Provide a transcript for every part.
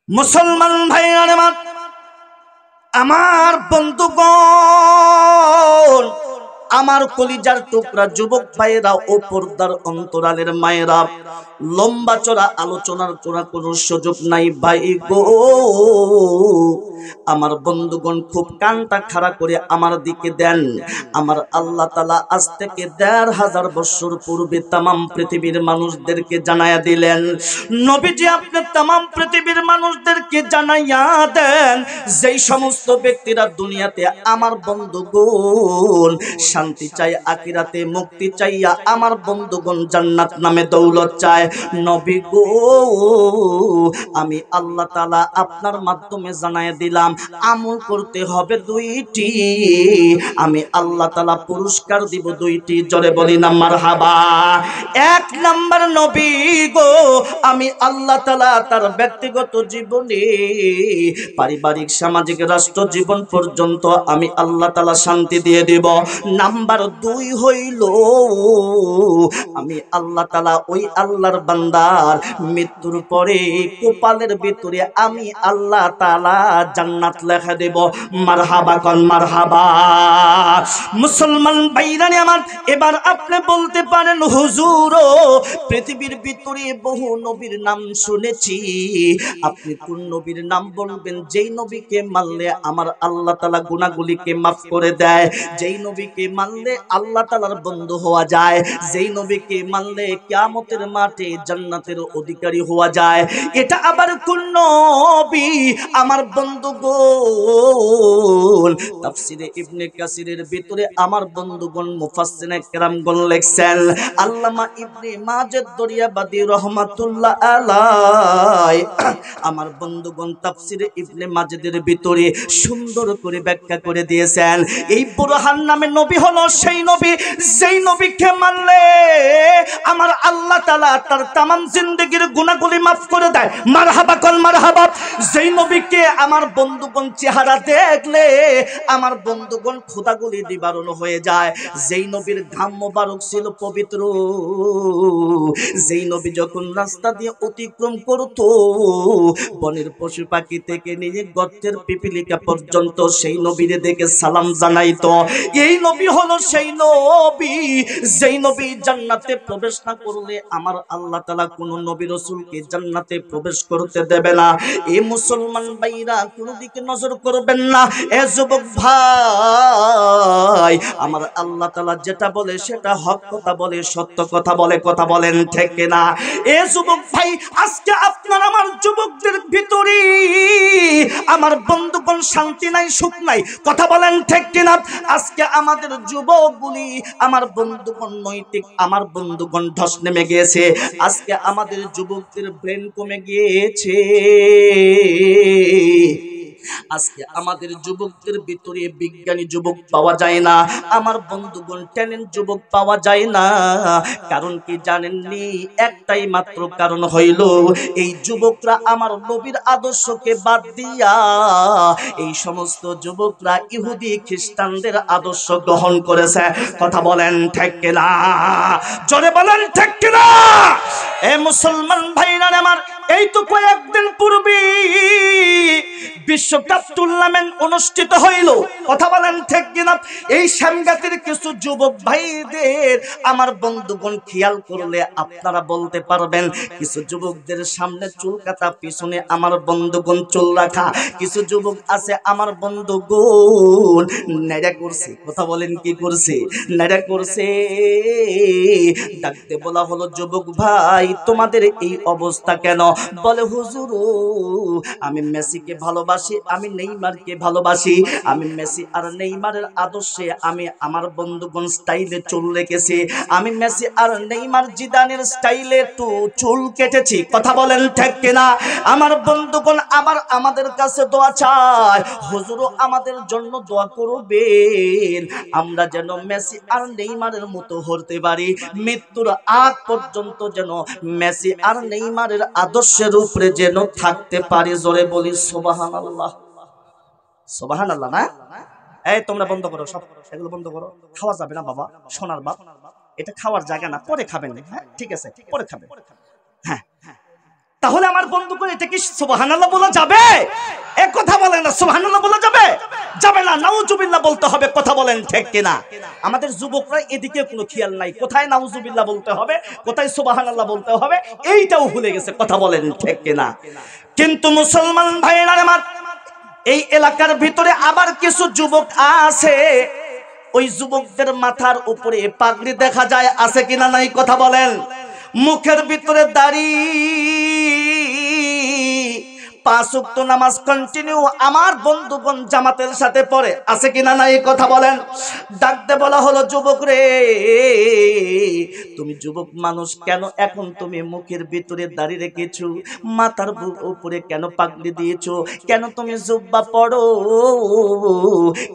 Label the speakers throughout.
Speaker 1: মুসলমান ভাইরা আমার বন্ধুগণ, আমার কলিজার টুকরা যুবক ভাইরা ও পর্দার অন্তরালের মায়েরা, লম্বা চড়া আলোচনার কোনো সুযোগ নাই ভাই গো। আমার বন্ধুগণ খুব কানটা খাড়া করে আমার দিকে দেন। আমার আল্লাহ তাআলা আজ থেকে ১৫০০ বছর পূর্বে তামাম পৃথিবীর মানুষদেরকে জানায়া দিলেন, নবীজি আপনি তামাম পৃথিবীর মানুষদেরকে জানাইয়া দেন, যেই সমস্ত ব্যক্তিরা দুনিয়াতে আমার বন্ধুগণ শান্তি চায়, আখিরাতে মুক্তি চাইয়া আমার বন্ধুগণ জান্নাত নামে দৌলত চায়, নবী গো আমি আল্লাহ তাআলা আপনার মাধ্যমে জানাইয়া দিলাম আমল করতে হবে দুইটি, আমি আল্লাহ তাআলা পুরস্কার দিব দুইটি। জোরে বলি না মারহাবা। এক নাম্বার, নবী গো আমি আল্লাহ তাআলা তার ব্যক্তিগত জীবনে, পারিবারিক, সামাজিক, রাষ্ট্র জীবন পর্যন্ত আমি আল্লাহ তাআলা শান্তি দিয়ে দেব। নাম্বার ২ হইল আমি আল্লাহ তাআলা ওই আল্লাহর বান্দার মৃত্যুর পরে কপালের ভিতরে আমি আল্লাহ তাআলা জান্নাত লেখা দেব। মারহাবা কোন মারহাবা। মুসলমান ভাইরা আমার, এবার আপনি বলতে পারেন হুজুর পৃথিবীর ভিতরে বহু নবীর নাম শুনেছি, আপনি কোন নবীর নাম বলবেন যেই নবীকে মানলে আমার আল্লাহ তাআলা গুনাহগুলিকে মাফ করে দেয়, যেই নবীকে মানলে আল্লাহ তাআলার বন্ধু হওয়া যায়, যেই নবীকে মানলে কিয়ামতের মাঠে জান্নাতের অধিকারী হওয়া যায়, এটা আবার কোন নবী? আমার বন্ধুগণ তাফসিরে ইবনে কাসিরের ভিতরে আমার বন্ধুগণ মুফাসসিরে কেরামগণ লেখছেন, আল্লামা ইবনে মাজেদ দরিয়াবাদী রহমাতুল্লাহ আলাইহি আমার বন্ধুগণ তাফসিরে ইবনে মাজেদের ভিতরে সুন্দর করে ব্যাখ্যা করে দিয়েছেন, এই বুরহান নামে নবী হলো সেই নবী যেই নবীকে মানলে আমার আল্লাহ তাআলা তার তামাম জিন্দেগীর গুনাহগুলি মাফ করে দেয়। মারহাবা কোন মারহাবা। যেই নবীকে আমার বন্ধুগণ চেহারা দেখলে আমার বন্ধুগণ খোদাগুলি নিবারণ হয়ে যায়, যেই নবীর ঘাম মোবারক ছিল পবিত্র, যেই নবী যখন রাস্তা দিয়ে অতিক্রম করত বনের পশু পাখি থেকে নিয়ে গর্তের পিপিলিকা পর্যন্ত সেই নবীরে দেখে সালাম জানাইতো, এই নবী হলো সেই নবী যেই নবী জান্নাতে প্রবেশ না করলে আমার আল্লাহ তাআলা কোন নবী রাসূলকে জান্নাতে প্রবেশ করতে দেবে না। এই মুসলমান ভাইরা কোন দিকে নজর করবেন না। এ যুবক ভাই, আমার আল্লাহ তাআলা যেটা বলে সেটা হক কথা বলে, সত্য কথা বলে, কথা বলেন ঠিক কিনা? এ যুবক ভাই, আজকে আপনার আমার যুবকদের ভিতরে আমার বন্ধুগণ শান্তি নাই, সুখ নাই, কথা বলেন ঠিক কিনা? আজকে আমাদের যুবকগুলি আমার বন্ধুগণ নৈতিক, আমার বন্ধুগণ ধস নেমে গিয়েছে, আজকে আমাদের যুবকদের ব্রেন কমে গিয়েছে, আজকে আমাদের যুবকদের ভিতরে বিজ্ঞানী যুবক পাওয়া যায় না, আমার বন্ধুগণ ট্যালেন্ট যুবক পাওয়া যায় না। কারণ কি জানেননি? একটাই মাত্র কারণ হইল এই যুবকরা আমার নবীর আদর্শকে বাদ দিয়া এই সমস্ত যুবকরা ইহুদি খ্রিস্টানদের আদর্শ গ্রহণ করেছে। কথা বলেন ঠিক কিনা? জোরে বলেন ঠিক কিনা? এ মুসলমান ভাইরা আমার, এই তো কয়েকদিন পূর্বে বিশ্বকাপ টুর্নামেন্ট অনুষ্ঠিত হইল, কথা বলেন ঠিক কিনা? এই শ্যামগাতির কিছু যুবক ভাইদের আমার বন্ধুগণ খেয়াল করলে আপনারা বলতে পারবেন, কিছু যুবকদের সামনে চুল কাটা, পিছনে আমার বন্ধুগণ চুল রাখা, কিছু যুবক আছে আমার বন্ধুগণ নেড়া করছে, কথা বলেন কি করছে? নেড়া করছে। ডাকতে বলা হলো, যুবক ভাই তোমাদের এই অবস্থা কেন? বলে হুজুর আমি মেসিকে ভালোবাসি, আমি নেইমারকে ভালোবাসি, আমি মেসি আর নেইমারের আদর্শে আমি আমার বন্ধুগণ স্টাইলে চুল রেখেছি, আমি মেসি আর নেইমার জিদানের স্টাইলে তো চুল কেটেছি, কথা বলেন ঠিক কিনা? আমার বন্ধুগণ আবার আমাদের কাছে দোয়া চায়, হুজুর আমাদের জন্য দোয়া করবেন, আমরা যেন মেসি আর নেইমারের মতো হতে পারি, মৃত্যুর আগ পর্যন্ত যেন মেসি আর নেইমারের আদর্শের উপরে যেন থাকতে পারি। জোরে বলি সুবহানাল্লাহ। সুবহানাল্লাহ না? এই তোমরা বন্ধ করো, সব এগুলো বন্ধ করো, খাওয়া যাবে না বাবা, সোনার বাপ, এটা খাওয়ার জায়গা না, পরে খাবেন। হ্যাঁ ঠিক আছে, পরে খাবেন। হ্যাঁ তাহলে আমার বন্ধুগণ এটা কি সুবহানাল্লাহ বলা যাবে? এক কথা বলেন না, সুবহানাল্লাহ বলা যাবে? যাবে না, নাউজুবিল্লাহ বলতে হবে। কথা বলেন ঠিক কিনা? আমাদের যুবকরা এদিকে কোনো খেয়াল নাই, কোথায় নাউজুবিল্লাহ বলতে হবে, কোথায় সুবহানাল্লাহ বলতে হবে, এইটাও ভুলে গেছে। কথা বলেন ঠিক কিনা? কিন্তু মুসলমান ভাইরা আমার, এই এলাকার ভিতরে আবার কিছু যুবক আছে, ওই যুবকদের মাথার উপরে পাগড়ি দেখা যায়, আছে কিনা নাই? কথা বলেন। মুখের ভিতরে দাড়ি, 5 ওয়াক্ত নামাজ কন্টিনিউ আমার বন্ধুগণ জামাতের সাথে পড়ে, আছে কিনা নাই? কথা বলেন। ডাকতে বলা হলো, যুবক রে, তুমি যুবক মানুষ, কেন এখন তুমি মুখের ভিতরে দাড়ি রেখেছো, মাথার উপরে কেন পাগড়ি দিয়েছো, কেন তুমি জুব্বা পড়ো,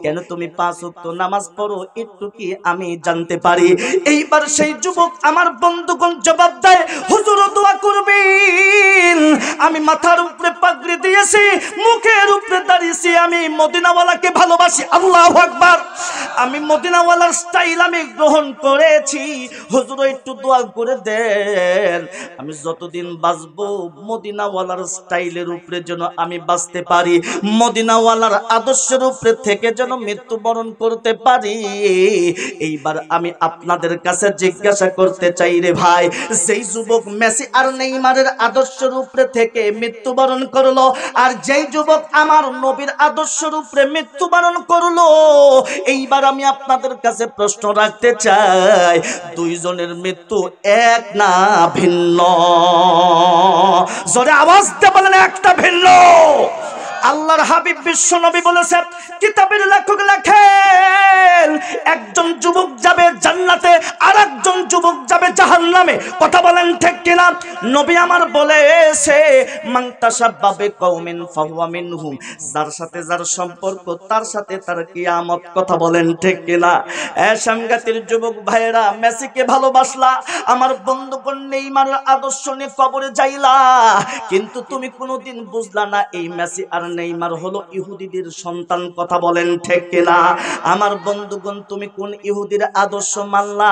Speaker 1: কেন তুমি 5 ওয়াক্ত নামাজ পড়ো, একটু কি আমি জানতে পারি? এইবার সেই যুবক আমার বন্ধুগণ জবাব দেয়, হুজুর দোয়া করবেন, আমি মাথার উপরে পাগড়ি দিয়েছি, মুখের উপরে দাঁড়িয়েছি, আমি মদিনাওয়ালাকে ভালোবাসি। আল্লাহু আকবার। আমি মদিনাওয়ালার স্টাইল আমি গ্রহণ করেছি, হুজুর একটু দোয়া করে দেন, আমি যতদিন বাঁচবো মদিনাওয়ালার স্টাইলের উপরে যেন আমি বাঁচতে পারি, মদিনাওয়ালার আদর্শের উপরে থেকে যেন মৃত্যুবরণ করতে পারি। এইবার আমি আপনাদের কাছে জিজ্ঞাসা করতে চাই রে ভাই, যেই যুবক মেসি আর নেইমারের আদর্শের উপরে থেকে মৃত্যুবরণ করলো, আর যেই যুবক আমার নবীর আদর্শের উপরে মৃত্যুবরণ করলো, এইবার আমি আপনাদের কাছে প্রশ্ন রাখতে চাই, দুইজনের মৃত্যু এক না ভিন্ন? জোরে আওয়াজ দিয়ে বলেন, একটা ভিন্ন। আল্লাহর হাবিব বিশ্ব নবী বলেছেন, কিতাবের লেখক লেখেন, একজন যুবক যাবে জান্নাতে, আর একজন যুবক যাবে জাহান্নামে। কথা বলেন ঠিক কিনা? নবী আমার বলেছে, মান তাশাব্বাহা বিকওমিন ফাহুয়া মিনহুম, যার সাথে যার সম্পর্ক তার সাথে তার কিয়ামত। কথা বলেন ঠিক কিনা? সাংঘাতিক যুবক ভাইরা, মেসিকে ভালোবাসলা, আমার বন্ধুগণ নেইমারের আদর্শ নিয়ে কবরে যাইলা, কিন্তু তুমি কোনোদিন বুঝলা না এই মেসি আর নেইমার হলো ইহুদিদের সন্তান। কথা বলেন ঠিক কিনা? আমার বন্ধুগণ, তুমি কোন ইহুদির আদর্শ মানলা?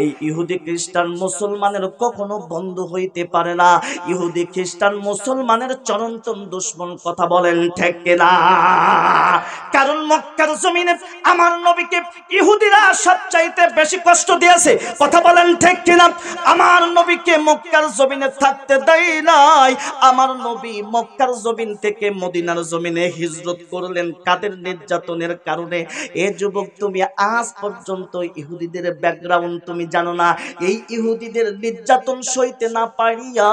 Speaker 1: এই ইহুদি খ্রিস্টান মুসলমানের কখনো বন্ধু হইতে পারে না, ইহুদি খ্রিস্টান মুসলমানের চরমতম দুশমন। কথা বলেন ঠিক কিনা? কারণ মক্কার জমিনে আমার নবীকে ইহুদিরা সবচাইতে বেশি কষ্ট দিয়েছে। কথা বলেন ঠিক কিনা? আমার নবীকে মক্কার জমিনে থাকতে দেয় নাই। আমার নবী মক্কার জমিন থেকে মদিনার জমিনে হিজরত করলেন কাদের নির্যাতনের কারণে? এ যুবক, তুমি আজ পর্যন্ত ইহুদিদের ব্যাকগ্রাউন্ড তুমি জানো না। এই ইহুদিদের নির্যাতন সইতে না পারিয়া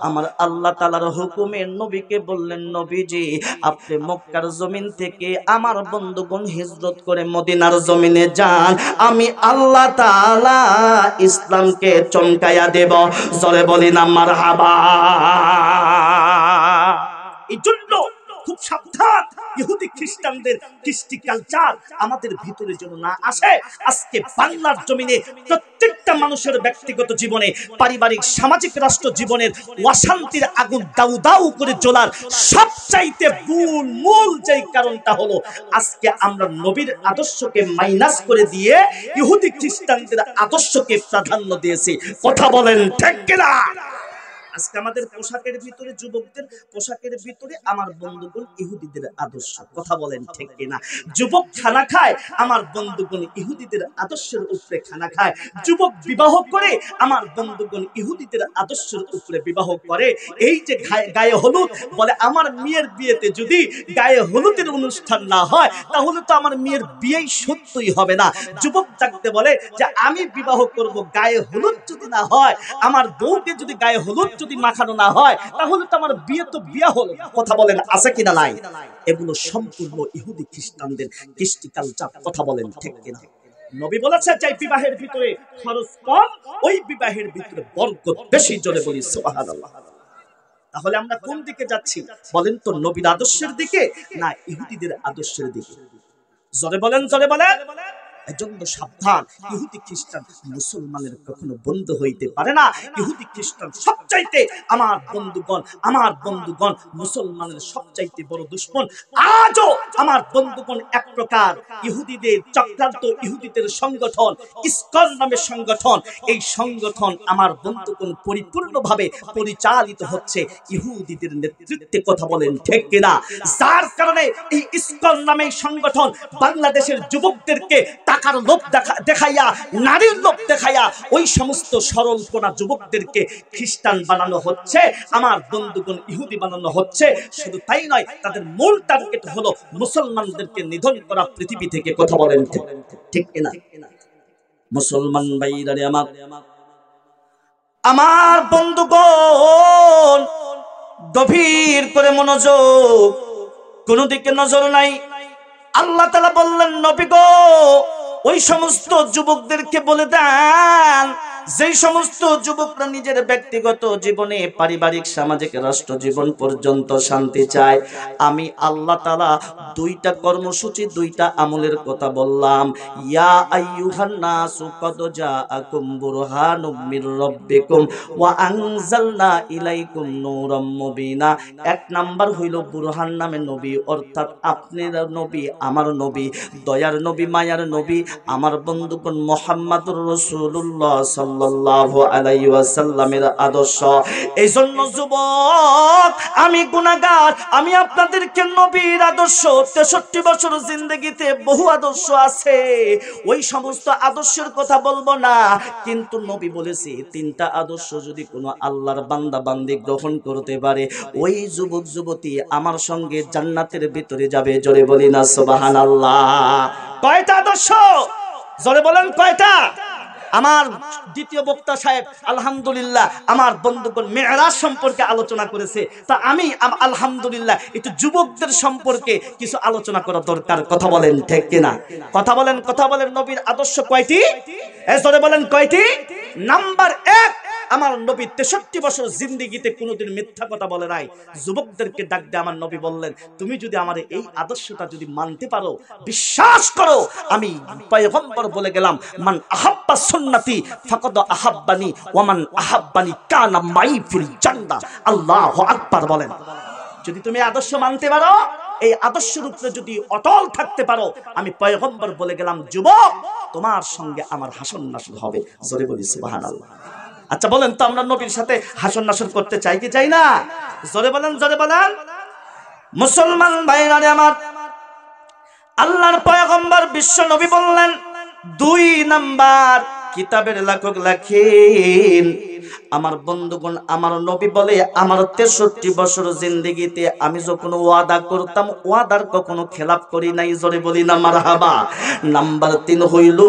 Speaker 1: আমার আল্লাহ তাআলার হুকুমে নবীকে বললেন, নবীজি আপনি মক্কার জমিন থেকে আমার বন্ধুগণ হিজরত করে মদিনার জমিনে যান, আমি আল্লাহ তাআলা ইসলামকে চমকাইয়া দেব। জোরে বলি না মারহাবা। এই জন্য খুব সাবধান, ইহুদি খ্রিস্টানদের কৃষ্টি কালচার আমাদের ভিতরে যেন না আসে। আজকে বাংলার জমিনে প্রত্যেকটা মানুষের ব্যক্তিগত জীবনে, পারিবারিক, সামাজিক, রাষ্ট্র জীবনের অশান্তির আগুন দাউ দাউ করে জ্বলার সবচাইতে মূল যেই কারণটা হলো, আজকে আমরা নবীর আদর্শকে মাইনাস করে দিয়ে ইহুদি খ্রিস্টানদের আদর্শকে প্রাধান্য দিয়েছি। কথা বলেন ঠিক কিনা? আজকে আমাদের পোশাকের ভিতরে, যুবকদের পোশাকের ভিতরে আমার বন্ধুগণ ইহুদিদের আদর্শ। কথা বলেন ঠিক কিনা? যুবক খানা খায়, আমার বন্ধুগণ ইহুদিদের আদর্শের উপরে খানা খায়। যুবক বিবাহ করে, আমার বন্ধুগণ ইহুদিদের আদর্শের উপরে বিবাহ করে। এই যে গায়ে হলুদ বলে, আমার মেয়ের বিয়েতে যদি গায়ে হলুদের অনুষ্ঠান না হয় তাহলে তো আমার মেয়ের বিয়েই সত্যই হবে না। যুবক থাকতে বলে যে আমি বিবাহ করব, গায়ে হলুদ যদি না হয়, আমার বউকে যদি গায়ে হলুদ যদি মাখানো না হয় তাহলে তো আমার বিয়ে তো বিয়ে হলো। কথা বলেন আছে কিনা নাই? এগুলো সম্পূর্ণ ইহুদি খ্রিস্টানদের কৃষ্টি কালচার। কথা বলেন ঠিক কিনা? নবী বলেছেন যে বিবাহের ভিতরে খরচ কম, ওই বিবাহের ভিতরে বরকত বেশি। জোরে বলি সুবহানাল্লাহ। তাহলে আমরা কোন দিকে যাচ্ছি বলেন তো? নবীর আদর্শের দিকে না ইহুদিদের আদর্শের দিকে? জোরে বলেন, জোরে বলেন। এজন্য সাবধান, ইহুদি খ্রিস্টান মুসলমানের কখনো বন্ধু হইতে পারে না। ইহুদি খ্রিস্টান সবচাইতে আমার বন্ধুগণ মুসলমানের সবচাইতে বড় দুশমন। আজও আমার বন্ধুগণ একটা প্রকার ইহুদিদের চক্রান্ত, ইহুদিদের সংগঠন, ইসকন নামের সংগঠন। এই সংগঠন আমার বন্ধুগণ পরিপূর্ণভাবে পরিচালিত হচ্ছে ইহুদিদের নেতৃত্বে। কথা বলেন ঠিক কিনা? যার কারণে এই ইসকন নামে সংগঠন বাংলাদেশের যুবকদেরকে টাকার লোভ দেখাইয়া, নারীর লোভ দেখাইয়া ওই সমস্ত সরল কোনা যুবকদেরকে খ্রিস্টান বানানো হচ্ছে, আমার বন্ধুগণ ইহুদি বানানো হচ্ছে। শুধু তাই নয়, তাদের মূল টার্গেট হলো মুসলমানদেরকে নিধন করা পৃথিবী থেকে। কথা বলেন ঠিক কিনা? মুসলমান ভাইরা আমার বন্ধুগণ, গভীর করে মনোযোগ, কোন দিকে নজর নাই। আল্লাহ তাআলা বললেন, নবী গো, ওই সমস্ত যুবকদেরকে বলে দেন, যেই সমস্ত যুবকরা নিজের ব্যক্তিগত জীবনে, পারিবারিক, সামাজিক, রাষ্ট্র জীবন পর্যন্ত শান্তি চায়, আমি আল্লাহ তাআলা দুইটা কর্মসূচি, দুইটা আমলের কথা বললাম। ইয়া আইয়ুহান নাসু কদ জাআকুম বুরহানুম মির রাব্বিকুম ওয়া আনজালনা ইলাইকুম নূরাম মুবিনা। এক নাম্বার হইল বুরহান নামে নবী, অর্থাৎ আপনার নবী, আমার নবী, দয়ার নবী, মায়ার নবী, আমার বন্ধুগণ মুহাম্মদুর রাসূলুল্লাহ সাল্লাল্লাহু আলাইহি ওয়াসাল্লামের আদর্শ। এই জন্য যুবক, আমি গুনাহগার, আমি আপনাদেরকে নবীর আদর্শ, 63 বছর জিন্দেগিতে বহু আদর্শ আছে, ওই সমস্ত আদর্শের কথা বলবো না, কিন্তু নবী বলেছে তিনটা আদর্শ যদি কোনো আল্লাহর বান্দা বান্দি গ্রহণ করতে পারে, ওই যুবক যুবতী আমার সঙ্গে জান্নাতের ভিতরে যাবে। জোরে বলি না সুবহানাল্লাহ। কয়টা আদর্শ? জোরে বলেন কয়টা? আমার দ্বিতীয় বক্তা সাহেব আলহামদুলিল্লাহ আমার বন্ধুগণ মেরাজ সম্পর্কে আলোচনা করেছে, তা আমি আলহামদুলিল্লাহ একটু যুবকদের সম্পর্কে কিছু আলোচনা করা দরকার। কথা বলেন ঠিক কিনা? কথা বলেন, কথা বলেন। নবীর আদর্শ কয়টি? জোরে বলেন কয়টি? নাম্বার 1, আমার নবী 63 বছর জিন্দেগিতে কোনোদিন মিথ্যা কথা বলে নাই। যুবকদেরকে ডাক দিয়ে আমার নবী বললেন, তুমি যদি আমার এই আদর্শটা যদি মানতে পারো, বিশ্বাস করো, আমি পয়গম্বর বলে গেলাম, মান আহাব্বা সুন্নতি ফাকাদ আহাব্বানি ওয়া মান আহাব্বানি কানা মাই ফিল জান্নাহ। আল্লাহু আকবার বলেন। যদি তুমি আদর্শ মানতে পারো, এই আদর্শের উপরে যদি অটল থাকতে পারো, আমি পয়গম্বর বলে গেলাম, যুবক, তোমার সঙ্গে আমার হাসন নাসর হবে। জোরে বলি সুবহানাল্লাহ। আচ্ছা বলেন তো, আমরা নবীর সাথে হাসন নাসর করতে চাই কি চাই না? জোরে বলেন, জোরে বলেন। মুসলমান ভাইরা আমার, আল্লাহর পয়গম্বর বিশ্ব নবী বললেন, 2 নাম্বার কিতাবের লেখক লেখেন, আমার বন্ধুগণ, আমার নবী বলে, আমার 63 বছর জিন্দেগিতে আমি যখন ওয়াদা করতাম, ওয়াদার কখনো খেলাপ করি নাই। জোরে বলি না মারহাবা। নাম্বার 3 হইল,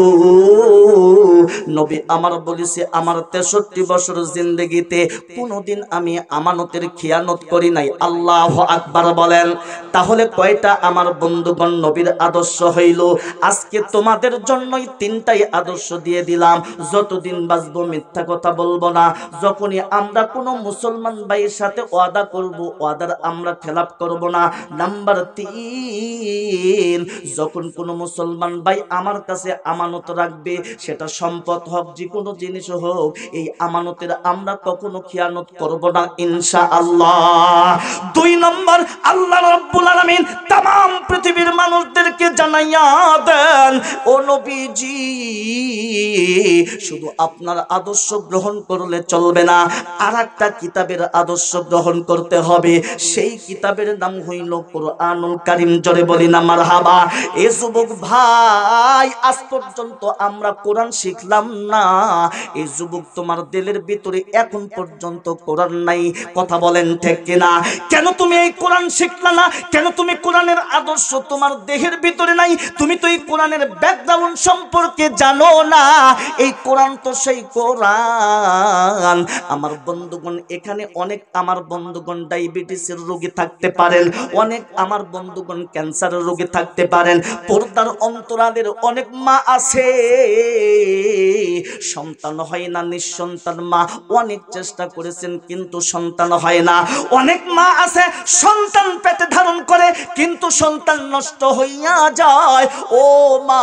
Speaker 1: নবী আমার বলেছে, আমার 63 বছর জিন্দেগিতে কোনোদিন আমি আমানতের খিয়ানত করি নাই। আল্লাহু আকবার বলেন। তাহলে কয়টা আমার বন্ধুগণ নবীর আদর্শ হইল? আজকে তোমাদের জন্যই 3টাই আদর্শ দিয়ে দিলাম। যতদিন বাঁচবো মিথ্যা কথা বলবো না। যখনই আমরা কোনো মুসলমান ভাইয়ের সাথে ওয়াদা করব, ওয়াদার আমরা খেলাপ করব না। নাম্বার 3, যখন কোনো মুসলমান ভাই আমার কাছে আমানত রাখবে, সেটা সম্পদ হোক, যে কোনো জিনিস হোক, এই আমানতের আমরা কখনো খিয়ানত করব না ইনশাআল্লাহ। 2 নম্বর, আল্লাহ রাব্বুল আলামিন तमाम পৃথিবীর মানুষদেরকে জানাইয়া দেন, ও নবীজি, শুধু আপনার আদর্শ গ্রহণ করলে চলবে না, আরেকটা কিতাবের আদর্শ গ্রহণ করতে হবে। সেই কিতাবের নাম হইল কোরআনুল কারীম। জোরে বলি না মারহাবা। এ যুবক ভাই, আজ পর্যন্ত আমরা কোরআন শিখলাম না। এই যুবক, তোমার দিলের ভিতরে এখন পর্যন্ত কোরআন নাই। কথা বলেন ঠিক কিনা? কেন তুমি এই কোরআন শিখলা না? কেন তুমি কোরআনের আদর্শ তোমার দেহের ভিতরে নাই? তুমি তো এই কোরআনের ব্যাকগ্রাউন্ড সম্পর্কে জানো না। এই কোরআন তো সেই কোরআন। আমার বন্ধুগণ, এখানে অনেক আমার বন্ধুগণ ডায়াবেটিসের রোগী থাকতে পারেন, অনেক আমার বন্ধুগণ ক্যান্সারের রোগী থাকতে পারেন, পর্দার অন্তরালের অনেক মা আছে, সন্তান হয় না, নিঃসন্তান মা, অনেক চেষ্টা করেছেন কিন্তু সন্তান হয় না। অনেক মা আছে সন্তান পেটে ধারণ করে কিন্তু সন্তান নষ্ট হইয়া যায়। ও মা,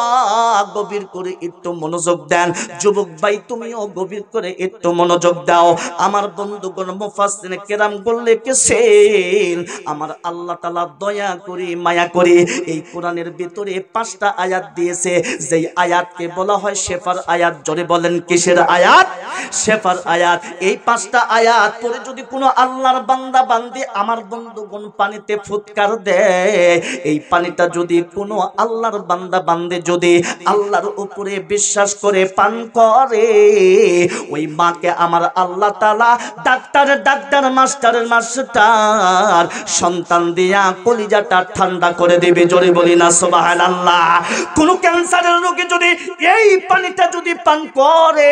Speaker 1: গভীর করে একটু মনোযোগ দেন। যুবক ভাই তুমিও গভীর করে একটু মনোযোগ দাও। আমার বন্ধুগণ মুফাসসির কেরাম লিখেছেন, আমার আল্লাহ তাআলা দয়া করে মায়া করে এই কোরআনের ভিতরে 5টা আয়াত দিয়েছে, যেই আয়াতকে বলা হয় শেফার আয়াত। জোরে বলেন কিসের আয়াত? শেফার আয়াত। এই 5টা আয়াত পরে যদি কোনো আল্লাহর বান্দা বান্দি আমার বন্ধুগণ পানিতে ফুৎকার দেয়, এই পানিটা যদি কোনো আল্লাহর বান্দা বান্দি যদি আল্লাহর উপরে বিশ্বাস করে পান করে, ওই মাকে আমার আল্লাহ তাআলা ডাক্তার মাস্টার সন্তান দিয়া কলিজাটা ঠান্ডা করে দেবে। জোরে বলি না সুবহানাল্লাহ। কোন ক্যান্সারের রোগী যদি এই পানিটা যদি পান করে,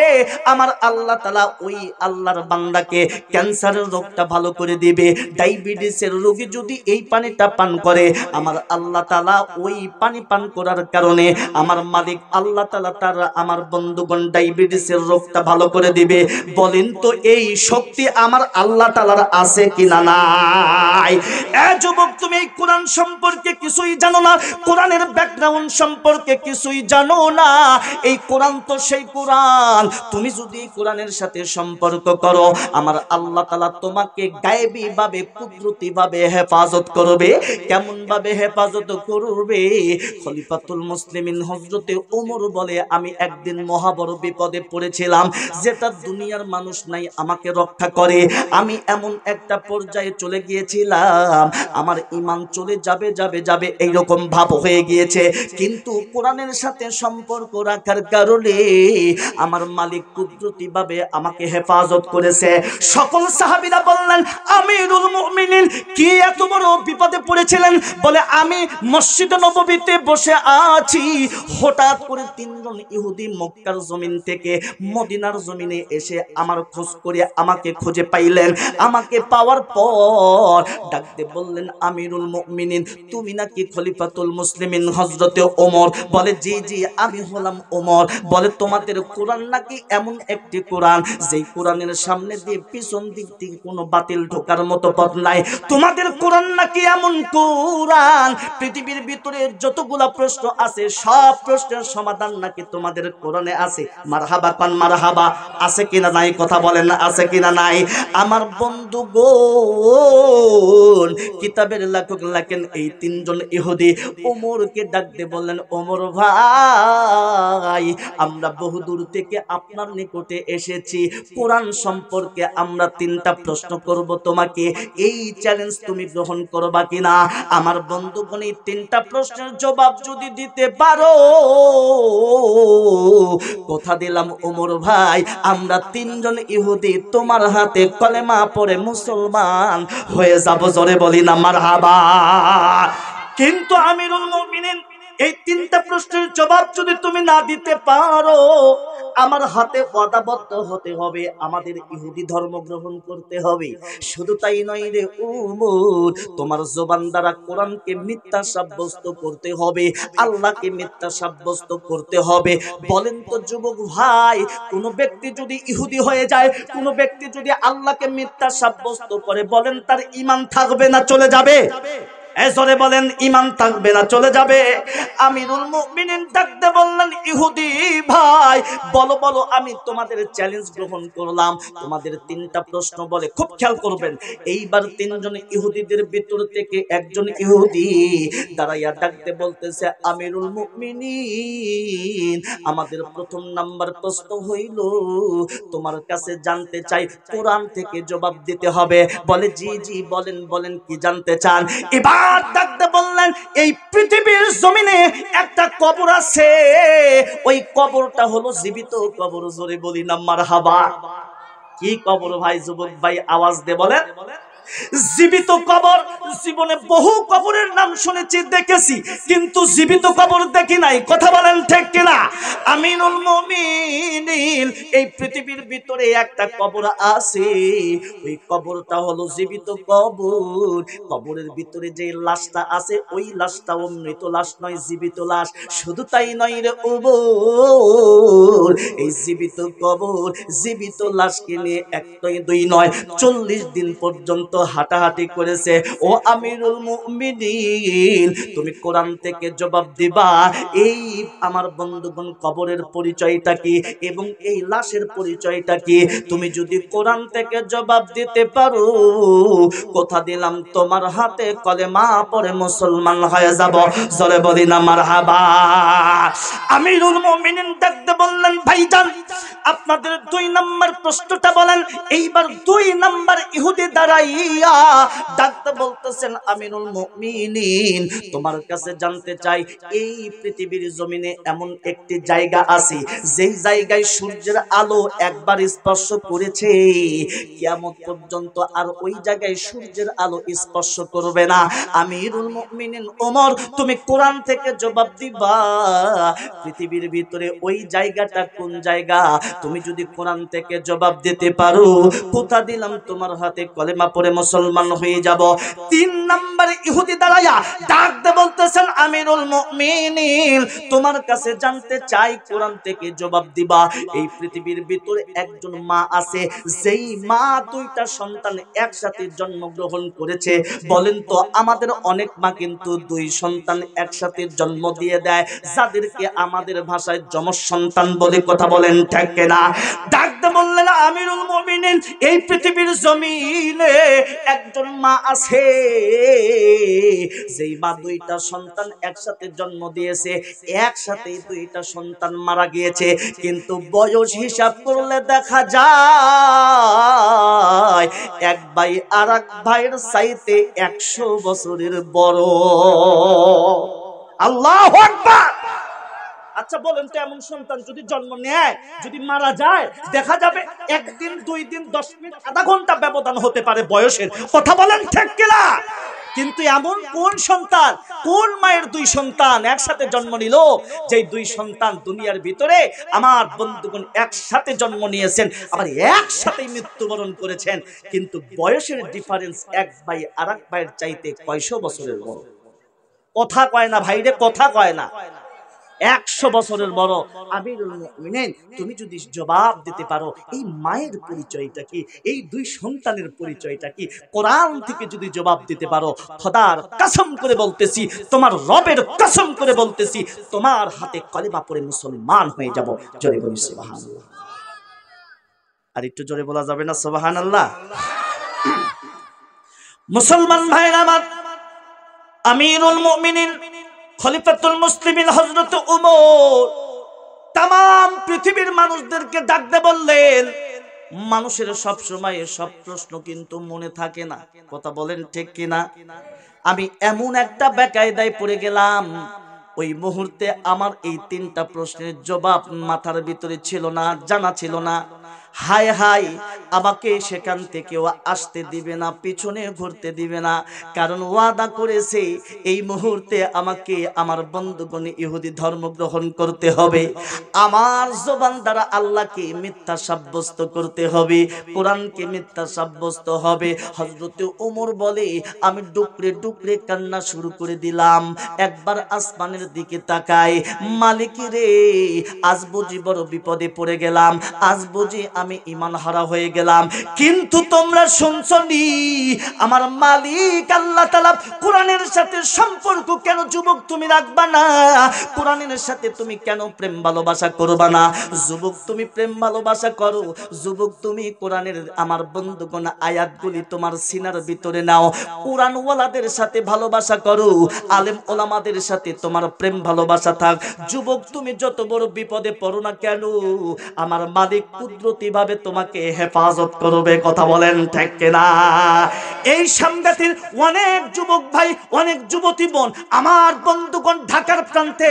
Speaker 1: আমার আল্লাহ তাআলা ওই আল্লাহর বান্দাকে ক্যান্সারের রোগটা ভালো করে দিবে। ডায়াবেটিসের রোগী যদি এই পানিটা পান করে, আমার আল্লাহ তাআলা ওই পানি পান করার কারণে আমার মালিক আল্লাহ তাআলা তার আমার বন্ধুগণ ডায়াবেটিসের রোগটা ভালো করে দিবে। বলেন তো এই শক্তি আমার আল্লাহ তাআলার আছে কিনা নাই? এ যুবক, তুমি এই কোরআন সম্পর্কে কিছুই জানো না, কোরআনের ব্যাকগ্রাউন্ড সম্পর্কে কিছুই জানো না। এই কোরআন তো সেই কোরআন, তুমি যদি কোরআনের সাথে সম্পর্ক করো, আমার আল্লাহ তাআলা তোমাকে গায়েবী ভাবে কুদরতি ভাবে হেফাজত করবে। কেমন ভাবে হেফাজত করবে? খলিফাতুল মুসলিমিন হযরতে ওমর বলে, আমি একদিন মহাবড় বিপদে পড়েছিলাম, যেটা দুনিয়ার মানুষ নাই আমাকে রক্ষা করে। আমি এমন একটা পর্যায়ে চলে গিয়েছিলাম, আমার ঈমান চলে যাবে এইরকম ভাব হয়ে গিয়েছে, কিন্তু কোরআনের সাথে সম্পর্ক রাখার কারণে আমার মালিক কুদরতি ভাবে আমাকে হেফাজত করেছে। সকল সাহাবীরা বললেন, আমিরুল মুমিনিন কি এত বড় বিপদে পড়েছিলেন? বলে, আমি মসজিদ নববীতে বসে আছি, হঠাৎ করে 3 জন ইহুদি মক্কার জমিন থেকে মদিনার জমিনে এসে আমার খোঁজ করে আমাকে খুঁজে পাইলেন। আমাকে পাওয়ার পর ডাকতে বললেন, আমিরুল মুমিনিন তুমি নাকি খলিফাতুল মুসলিমিন হযরতে ওমর? বলে, জি জি আমি হলাম ওমর। বলে, তোমাদের কোরআন নাকি এমন একটি কোরআন, যেই কোরআনের সামনে দিয়ে পিছন দিক থেকে কোনো বাতিল ঢোকার মতো পথ নাই। তোমাদের কোরআন নাকি এমন কোরআন, পৃথিবীর ভিতরে যতগুলা প্রশ্ন আছে সব প্রশ্নের সমাধান নাকি তোমাদের কোরআনে আছে। মারহাবা পান মারহাবা। আছে কিনা নাই? কথা বলেন না, আছে কিনা নাই? আমার বন্ধুগণ, কিতাবের লেখক লেখেন, এই 3 জন ইহুদি ওমরকে ডাকতে বললেন, ওমর ভাই, আমরা বহুদূর থেকে আপনার নিকটে এসেছি, কোরআন সম্পর্কে আমরা 3টা প্রশ্ন করব তোমাকে, এই চ্যালেঞ্জ তুমি গ্রহণ করবা কিনা? আমার বন্ধুগণ, এই 3টা প্রশ্নের জবাব যদি দিতে পারো, কথা দিলাম ওমর ভাই, আমরা 3 জন ইহুদি তোমার হাতে কলেমা পড়ে মুসলমান হয়ে যাব। জোরে বলি না মারহাবা। কিন্তু আমিরুল মুমিনিন, এই 3টা প্রশ্নের জবাব যদি তুমি না দিতে পারো, আমার হাতে ওয়াদাবদ্ধ হতে হবে, আমাদের ইহুদি ধর্ম গ্রহণ করতে হবে। শুধু তাই নয় রে ওমর, তোমার জবান দ্বারা কোরআনকে মিথ্যা সাব্যস্ত করতে হবে, আল্লাহকে মিথ্যা সাব্যস্ত করতে হবে। বলেন তো যুবক ভাই, কোন ব্যক্তি যদি ইহুদি হয়ে যায়, কোন ব্যক্তি যদি আল্লাহকে মিথ্যা সাব্যস্ত করে, বলেন তার ঈমান থাকবে না চলে যাবে? এজরে বলেন, ঈমান থাকবে না চলে যাবে? আমিরুল মুমিনিন ডাকতে বললেন, ইহুদি ভাই বলো বলো, আমি তোমাদের চ্যালেঞ্জ গ্রহণ করলাম, তোমাদের 3টা প্রশ্ন। বলে, খুব খেয়াল করবেন, এইবার 3 জন ইহুদিদের ভিতর থেকে একজন ইহুদি দাঁড়াইয়া ডাকতে বলতেছে, আমিরুল মুমিনিন, আমাদের প্রথম নাম্বার প্রশ্ন হইল, তোমার কাছে জানতে চাই, কোরআন থেকে জবাব দিতে হবে। বলে, জি জি বলেন বলেন, কি জানতে চান? এবার ডাকতে বললেন, এই পৃথিবীর জমিনে একটা কবর আছে, ওই কবরটা হলো জীবিত কবর। জোরে বলি না মারহাবা। কি কবর ভাই? যুবক ভাই আওয়াজ দে বলেন। জীবিত কবর। জীবনে বহু কবরের নাম শুনেছি, দেখেছি, কিন্তু জীবিত কবর দেখি নাই। কথা বলেন ঠিক কিনা? আমিনুল মুমিনিন, এই পৃথিবীর ভিতরে একটা কবর আছে, ওই কবরটা হলো জীবিত কবর। কবরের ভিতরে যে লাশটা আছে, ওই লাশটাও মৃত লাশ নয়, জীবিত লাশ। শুধু তাই নয় রে ওমর, এই জীবিত কবর, জীবিত লাশকে নিয়ে 1 নয় 2 নয় 40 দিন পর্যন্ত হাঁটাহাঁটি করেছে। ও আমিরুল মুমিনিন, তুমি কোরআন থেকে জবাব দিবা এই আমার বন্ধুগণ কবরের পরিচয়টা কি এবং এই লাশের পরিচয়টা কি। তুমি যদি কোরআন থেকে জবাব দিতে পারো, কথা দিলাম তোমার হাতে কলেমা পড়ে মুসলমান হয়ে যাব। জোরে বলি না মারহাবা। আমিরুল মুমিনিন ডাকতে বললেন, ভাইজান আপনাদের 2 নম্বর প্রশ্নটা বলেন। এইবার 2 নম্বর ইহুদি দাঁড়াইয়া ডাকতে বলতেছেন, আমিরুল মুমিনিন তোমার কাছে জানতে চাই, এই পৃথিবীর জমিনে এমন একটি জায়গা আছে যেই জায়গায় সূর্যের আলো একবার স্পর্শ করেছে, কিয়ামত পর্যন্ত আর ওই জায়গায় সূর্যের আলো স্পর্শ করবে না। আমিরুল মুমিনিন ওমর, তুমি কোরআন থেকে জবাব দিবা পৃথিবীর ভিতরে ওই জায়গাটা কোন জায়গা। তুমি যদি কোরআন থেকে জবাব দিতে পারো, কথা দিলাম তোমার হাতে কলেমা পড়ে মুসলমান হয়ে যাব। 3 নম্বর ইহুদি দাঁড়ায়া ডাকতে বলতেছেন, আমিরুল মুমিনিন তোমার কাছে জানতে চাই, কোরআন থেকে জবাব দিবা এই পৃথিবীর ভিতরে একজন মা আছে যেই মা 2টা সন্তান একসাথে জন্মগ্রহণ করেছে। বলেন তো আমাদের অনেক মা কিন্তু 2 সন্তান একসাথে জন্ম দিয়ে দেয়, যাদেরকে আমাদের ভাষায় যমজ সন্তান বলে। কথা বলেন ঠিক না? ডাকতে বললেন, আমিরুল মুমিনিন এই পৃথিবীর জমিনে একজন মা আছে যেই মা 2টা সন্তান একসাথে জন্ম দিয়েছে, একসাথে 2টা সন্তান মারা গিয়েছে, কিন্তু বয়স হিসাব করলে দেখা যায় এক ভাই আর এক ভাইয়ের চাইতে 100 বছরের বড়। আল্লাহু আকবার। আচ্ছা বলেন তো, এমন সন্তান যদি জন্ম নেয়, যদি মারা যায়, দেখা যাবে 1 দিন 2 দিন 10 মিনিট আধা ঘন্টা ব্যবধান হতে পারে বয়সের। কথা বলেন ঠিক কিনা? কিন্তু এমন কোন সন্তান, কোন মায়ের 2 সন্তান একসাথে জন্ম নিল, যেই 2 সন্তান দুনিয়ার ভিতরে আমার বন্ধুগণ একসাথে জন্ম নিয়েছেন, আবার একসাথেই মৃত্যুবরণ করেছেন, কিন্তু বয়সের ডিফারেন্স এক ভাই আর এক ভাইয়ের চাইতে কয়শো বছরের বড়। কথা কয় না ভাইরে, কথা কয় না। 100 বছরের বড়। আমিরুল মুমিনিন তুমি যদি জবাব দিতে পারো এই মায়ের পরিচয়টা কি, এই 2 সন্তানের পরিচয়টা কি, কোরআন থেকে যদি জবাব দিতে পারো, খোদার কসম করে বলতেছি, তোমার রবের কসম করে বলতেছি, তোমার হাতে কলেমা পড়ে মুসলমান হয়ে যাব। জোরে বলি সুবহানাল্লাহ। আর একটু জোরে বলা যাবে না সুবহানাল্লাহ? মুসলমান ভাইরা আমার, আমিরুল মুমিনিন খলিফাতুল মুসলিমিন হযরত ওমর तमाम পৃথিবীর মানুষদেরকে ডাকতে বললেন। মানুষের সব সময় সব প্রশ্ন কিন্তু মনে থাকে না। কথা বলেন ঠিক কিনা? আমি এমন একটা বেকায়দায় পড়ে গেলাম, ওই মুহূর্তে আমার এই 3টা প্রশ্নের জবাব মাথার ভিতরে ছিল না, জানা ছিল না। হায় হায়, আমাকে সেখান থেকেও আসতে দিবে না, পিছনে ঘুরতে দিবে না, কারণ ওয়াদা করেছে এই মুহূর্তে আমাকে আমার বন্ধুগণ ইহুদি ধর্ম গ্রহণ করতে হবে, আমার জবান দ্বারা আল্লাহকে মিথ্যা সাব্যস্ত করতে হবে, কোরআনকে মিথ্যা সাব্যস্ত হবে। হযরত ওমর বলে, আমি ডুকরে ডুকরে কান্না শুরু করে দিলাম। একবার আসমানের দিকে তাকাই, মালিক রে, আজ বুঝি বড় বিপদে পড়ে গেলাম, আজ বুঝি আমি ঈমান হারা হয়ে গেলাম। কিন্তু তোমরা শুনছনি আমার মালিক আল্লাহ তাআলা কোরআনের সাথে সম্পর্ক কেন যুবক তুমি রাখবা না? কোরআনের সাথে তুমি কেন প্রেম ভালোবাসা করবা না? যুবক তুমি প্রেম ভালোবাসা করো, যুবক তুমি কোরআনের আমার বন্ধুগণ আয়াতগুলি তোমার সিনার ভিতরে নাও, কোরআন ওয়ালাদের সাথে ভালোবাসা করো, আলেম ওলামাদের সাথে তোমার প্রেম ভালোবাসা থাক। যুবক তুমি যত বড় বিপদে পড়ো না কেন, আমার মালিক কুদরতি ভাবে তোমাকে হেফাজত করবে। কথা বলেন ঠিক কিনা? এই সাংঘাতিক অনেক যুবক ভাই, অনেক যুবতী বোন আমার বন্ধুগণ ঢাকার প্রান্তে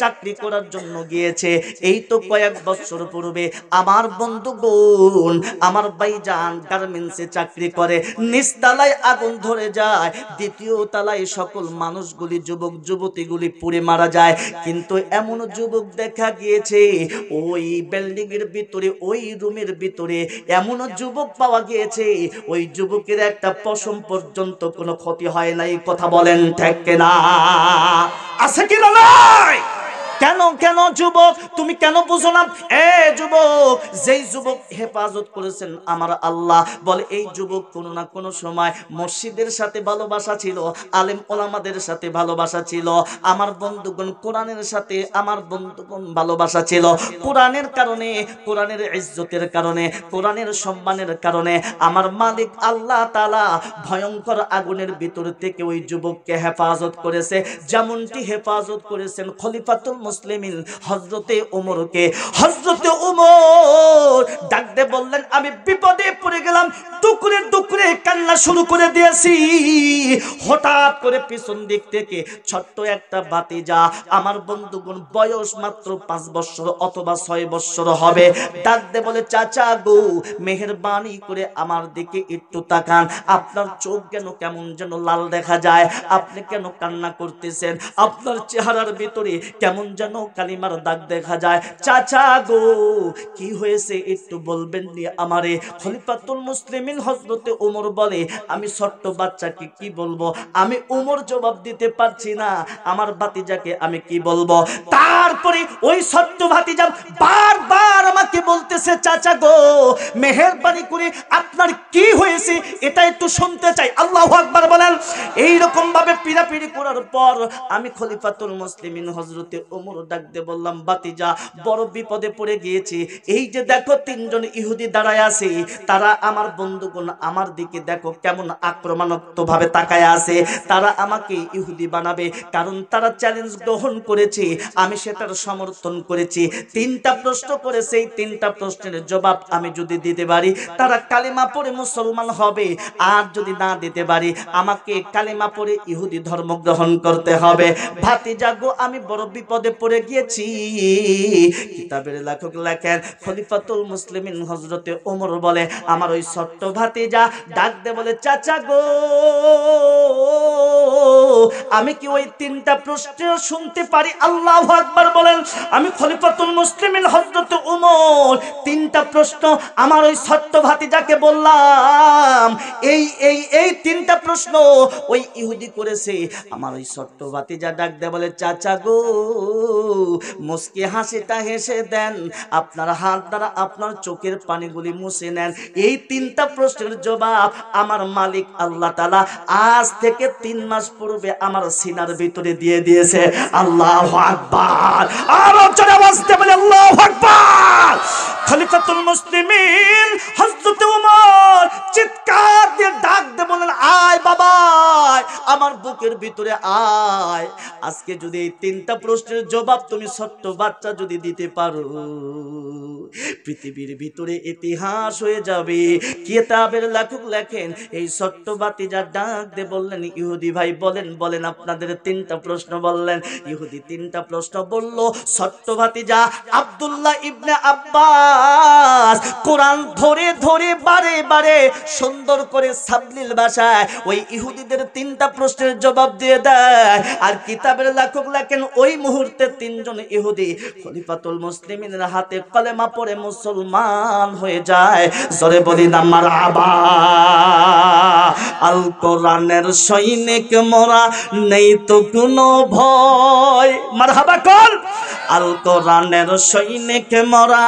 Speaker 1: চাকরি করার জন্য গিয়েছে। এই তো কয়েক বছর পূর্বে আমার বন্ধুগণ, আমার ভাইজান গার্মেন্টসে চাকরি করে, নিচতলায় আগুন ধরে যায়, দ্বিতীয় তলায় সকল মানুষগুলি যুবক যুবতীগুলি পুড়ে মারা যায়। কিন্তু এমন যুবক দেখা গিয়েছে ওই বিল্ডিং এর ভিতরে, ওই রুমের ভিতরে এমন যুবক পাওয়া গিয়েছে, ওই যুবকের একটা পশম পর্যন্ত কোনো ক্ষতি হয় নাই। কথা বলেন ঠিক কিনা? আছে কি না? নয়? কেন কেন যুবক তুমি কেন বুঝো না? এ যুবক, যেই যুবক হেফাজত করেছেন আমার আল্লাহ, বলে এই যুবক কোনো না কোনো সময় মসজিদের সাথে ভালোবাসা ছিল, আলেম ওলামাদের সাথে ভালোবাসা ছিল, আমার বন্ধুগণ কোরআনের সাথে আমার বন্ধুগণ ভালোবাসা ছিল। কোরআনের কারণে, কোরআনের ইজ্জতের কারণে, কোরআনের সম্মানের কারণে আমার মালিক আল্লাহ তাআলা ভয়ঙ্কর আগুনের ভিতর থেকে ওই যুবককে হেফাজত করেছে, যেমনটি হেফাজত করেছেন খলিফাতুল মুসলিমিন হযরতে ওমরকে। হযরতে ওমর ডাকতে বললেন, আমি বিপদে পড়ে গেলাম, টুকরে টুকরে কান্না শুরু করে দিয়েছি। হঠাৎ করে পিছন দিক থেকে ছোট্ট একটা ভাতিজা, আমার বন্ধুগণ বয়স মাত্র 5 বছর অথবা 6 বছর হবে, ডাকতে বলে, চাচা গো মেহেরবানি করে আমার দিকে একটু তাকান, আপনার চোখ যেন কেমন যেন লাল দেখা যায়, আপনি কেন কান্না করতেছেন, আপনার চেহারার ভিতরে কেমন যেন কালিমার দাগ দেখা যায়, চাচা গো কি হয়েছে একটু বলবেন নি আমারে? খলিফাতুল মুসলিমিন হযরতে ওমর বলে, আমি ছোট্ট বাচ্চাকে কি বলবো, আমি ওমর জবাব দিতে পারছি না, আমার ভাতিজাকে আমি কি বলবো? তারপরে ওই ছোট্ট ভাতিজা বারবার আমাকে বলতেছে, চাচা গো মেহেরবানি করে আপনার কি হয়েছে এটা একটু শুনতে চাই। আল্লাহু আকবার বলেন। এই রকম ভাবে পিড়াপিড়ি করার পর আমি খলিফাতুল মুসলিমিন হযরতে ওমর ডাকতে বললাম, ভাতিজা বড় বিপদে পড়ে গিয়েছি, এই যে দেখো 3 জন ইহুদি দাঁড়ায় আছে, তারা আমার বন্ধুগণ আমার দিকে দেখো কেমন আক্রমণাত্মক ভাবে তাকায় আছে, তারা আমাকে ইহুদি বানাবে, কারণ তারা চ্যালেঞ্জ গ্রহণ করেছে, আমি সেটার সমর্থন করেছি। 3টা প্রশ্ন করেছে, এই 3টা প্রশ্নের জবাব আমি যদি দিতে পারি তারা কালিমা পড়ে মুসলমান হবে, আর যদি না দিতে পারি আমাকে কালিমা পড়ে ইহুদি ধর্ম গ্রহণ করতে হবে। ভাতিজা গো আমি বড় বিপদে পড়ে গিয়েছি। কিতাবের লেখক লেখেন, খলিফাতুল মুসলিমিন হযরতে ওমর বলে, আমার ওই ছোট্ট ভাতিজা ডাক দে বলে, চাচা গো আমি কি ওই 3টা প্রশ্ন শুনতে পারি? আল্লাহু আকবার বলেন। আমি খলিফাতুল মুসলিমিন হযরতে ওমর 3টা প্রশ্ন আমার ওই ছোট্ট ভাতিজাকে বললাম, এই 3টা প্রশ্ন ওই ইহুদি করেছে। আমার ওই ছোট্ট ভাতিজা ডাক দে বলে, চাচা গো মুস্কি হাসিটা হেসে দেন, আপনার হাত দ্বারা আপনার চোখের পানিগুলি মুছে নেন, এই 3টা প্রশ্নের জবাব আমার মালিক আল্লাহ তাআলা আজ থেকে 3 মাস পূর্বে আমার সিনার ভিতরে দিয়ে দিয়েছে। আল্লাহু আকবার। আর জোরে আওয়াজ দিয়ে বলে আল্লাহু আকবার। খলিফাতুল মুসলিমিন হযরত ওমর চিৎকার দিয়ে ডাক দিয়ে বলেন, আয় বাবা আমার বুকের ভিতরে আয়, আজকে যদি এই 3টা প্রশ্নের জবাব তুমি ছোট্ট বাচ্চা যদি দিতে পারো, পৃথিবীর ভিতরে ইতিহাস হয়ে যাবে। কিতাবের লেখক লেখেন, এই ছোট্ট ভাতিজা ডাক দিয়ে বললেন, ইহুদি ভাই বলেন বলেন আপনাদের 3টা প্রশ্ন বললেন। ইহুদি 3টা প্রশ্ন বলল। ছোট্ট ভাতিজা আব্দুল্লাহ ইবনে আব্বাস কোরআন ধরে ধরে বারে বারে সুন্দর করে সাবলীল ভাষায় ওই ইহুদিদের 3টা প্রশ্নের জবাব দিয়ে দেয়। আর কিতাবের লেখক লেখেন, ওই মুহূর্তে 3 জন ইহুদি খলিফাতুল মুসলিমিনের হাতে কলেমা পড়ে মুসলমান হয়ে যায়। জোরে বলি না মারহাবা। আল কোরআনের সৈনিক মোরা, নেই তো কোনো ভয়। মারহাবা কর। আল কোরআনের সৈনিক মোরা,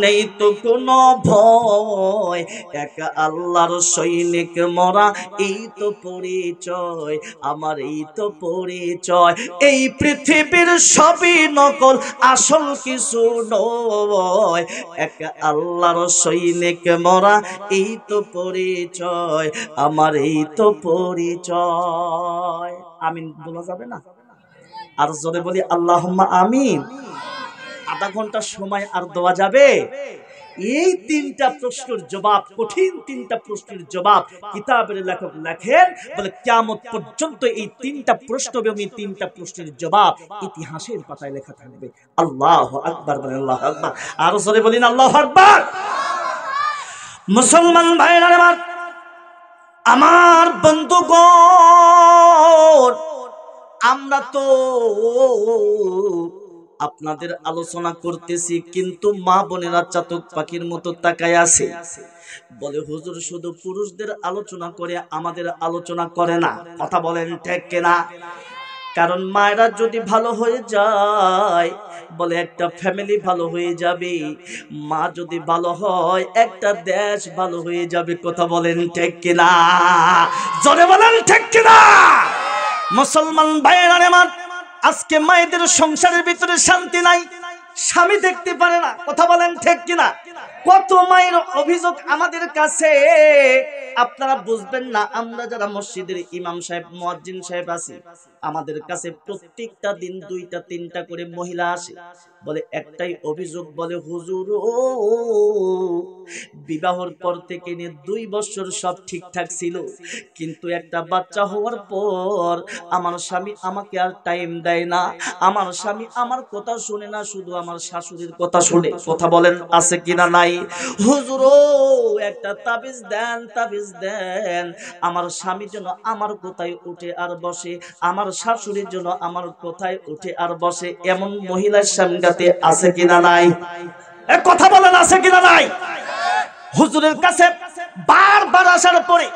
Speaker 1: নেই তো কোনো ভয়, এক আল্লাহর সৈনিক মোরা, এই তো পরিচয় আমার, এই তো পরিচয়। এই পৃথিবীর সবই নকল, আসল কিছু নয়, এক আল্লাহর সৈনিক মোরা, এই তো পরিচয় আমার, এই তো পরিচয়। আমিন বলা যাবে না? আর জোরে বলি আল্লাহুম্মা আমিন। আধা ঘন্টা সময় আর দেওয়া যাবে? এই 3টা প্রশ্নের জবাব, কঠিন 3টা প্রশ্নের জবাব কিতাবের লেখক লেখেন, বলে কিয়ামত পর্যন্ত এই 3টা প্রশ্ন এবং এই 3টা প্রশ্নের জবাব ইতিহাসের পাতায় লেখা থাকবে। আল্লাহু আকবার বলেন, আল্লাহু আকবার। আর জোরে বলেন আল্লাহু আকবার। মুসলমান ভাইরা আমার বন্ধুগণ, আমরা তো আপনাদের আলোচনা করতেছি, কিন্তু মা বোনেরা চাতক পাখির মতো তাকায় আছে, বলে হুজুর শুধু পুরুষদের আলোচনা করে আমাদের আলোচনা করে না। কথা বলেন ঠিক কিনা? কারণ মায়েরা যদি ভালো হয়ে যায় বলে একটা ফ্যামিলি ভালো হয়ে যাবে, মা যদি ভালো হয় একটা দেশ ভালো হয়ে যাবে। কথা বলেন ঠিক কিনা? জোরে বলেন ঠিক কিনা? মুসলমান ভাইয়েরা আমার, আজকে মায়েদের সংসারের ভিতরে শান্তি নাই, স্বামী দেখতে পারে না। কথা বলেন ঠিক কিনা? কত মায়ের অভিযোগ আমাদের কাছে, আপনারা বুঝবেন না। আমরা যারা মসজিদের ইমাম সাহেব, মুয়াজ্জিন সাহেব আছি, আমাদের কাছে প্রত্যেকটা দিন 2টা 3টা করে মহিলা আসে, বলে একটাই অভিযোগ, বলে হুজুর ও বিবাহর পর থেকে নিয়ে 2 বছর সব ঠিকঠাক ছিল, কিন্তু একটা বাচ্চা হওয়ার পর আমার স্বামী আমাকে আর টাইম দেয় না, আমার স্বামী আমার কথা শুনে না, শুধু আমার শাশুড়ির কথা শুনে। কথা বলেন আছে কিনা নাই? হুজুর একটা তাবিজ দেন, তাবিজ দেন, আমার স্বামী যেন আমার কোথায় উঠে আর বসে, আমার শাশুড়ির জন্য আমার কোথায় উঠে আর বসে। এমন মহিলার সামনে আছে কিনা নাই? কথা বলেন আছে কিনা নাই? হুজুরের কাছে বারবার আসার পরে,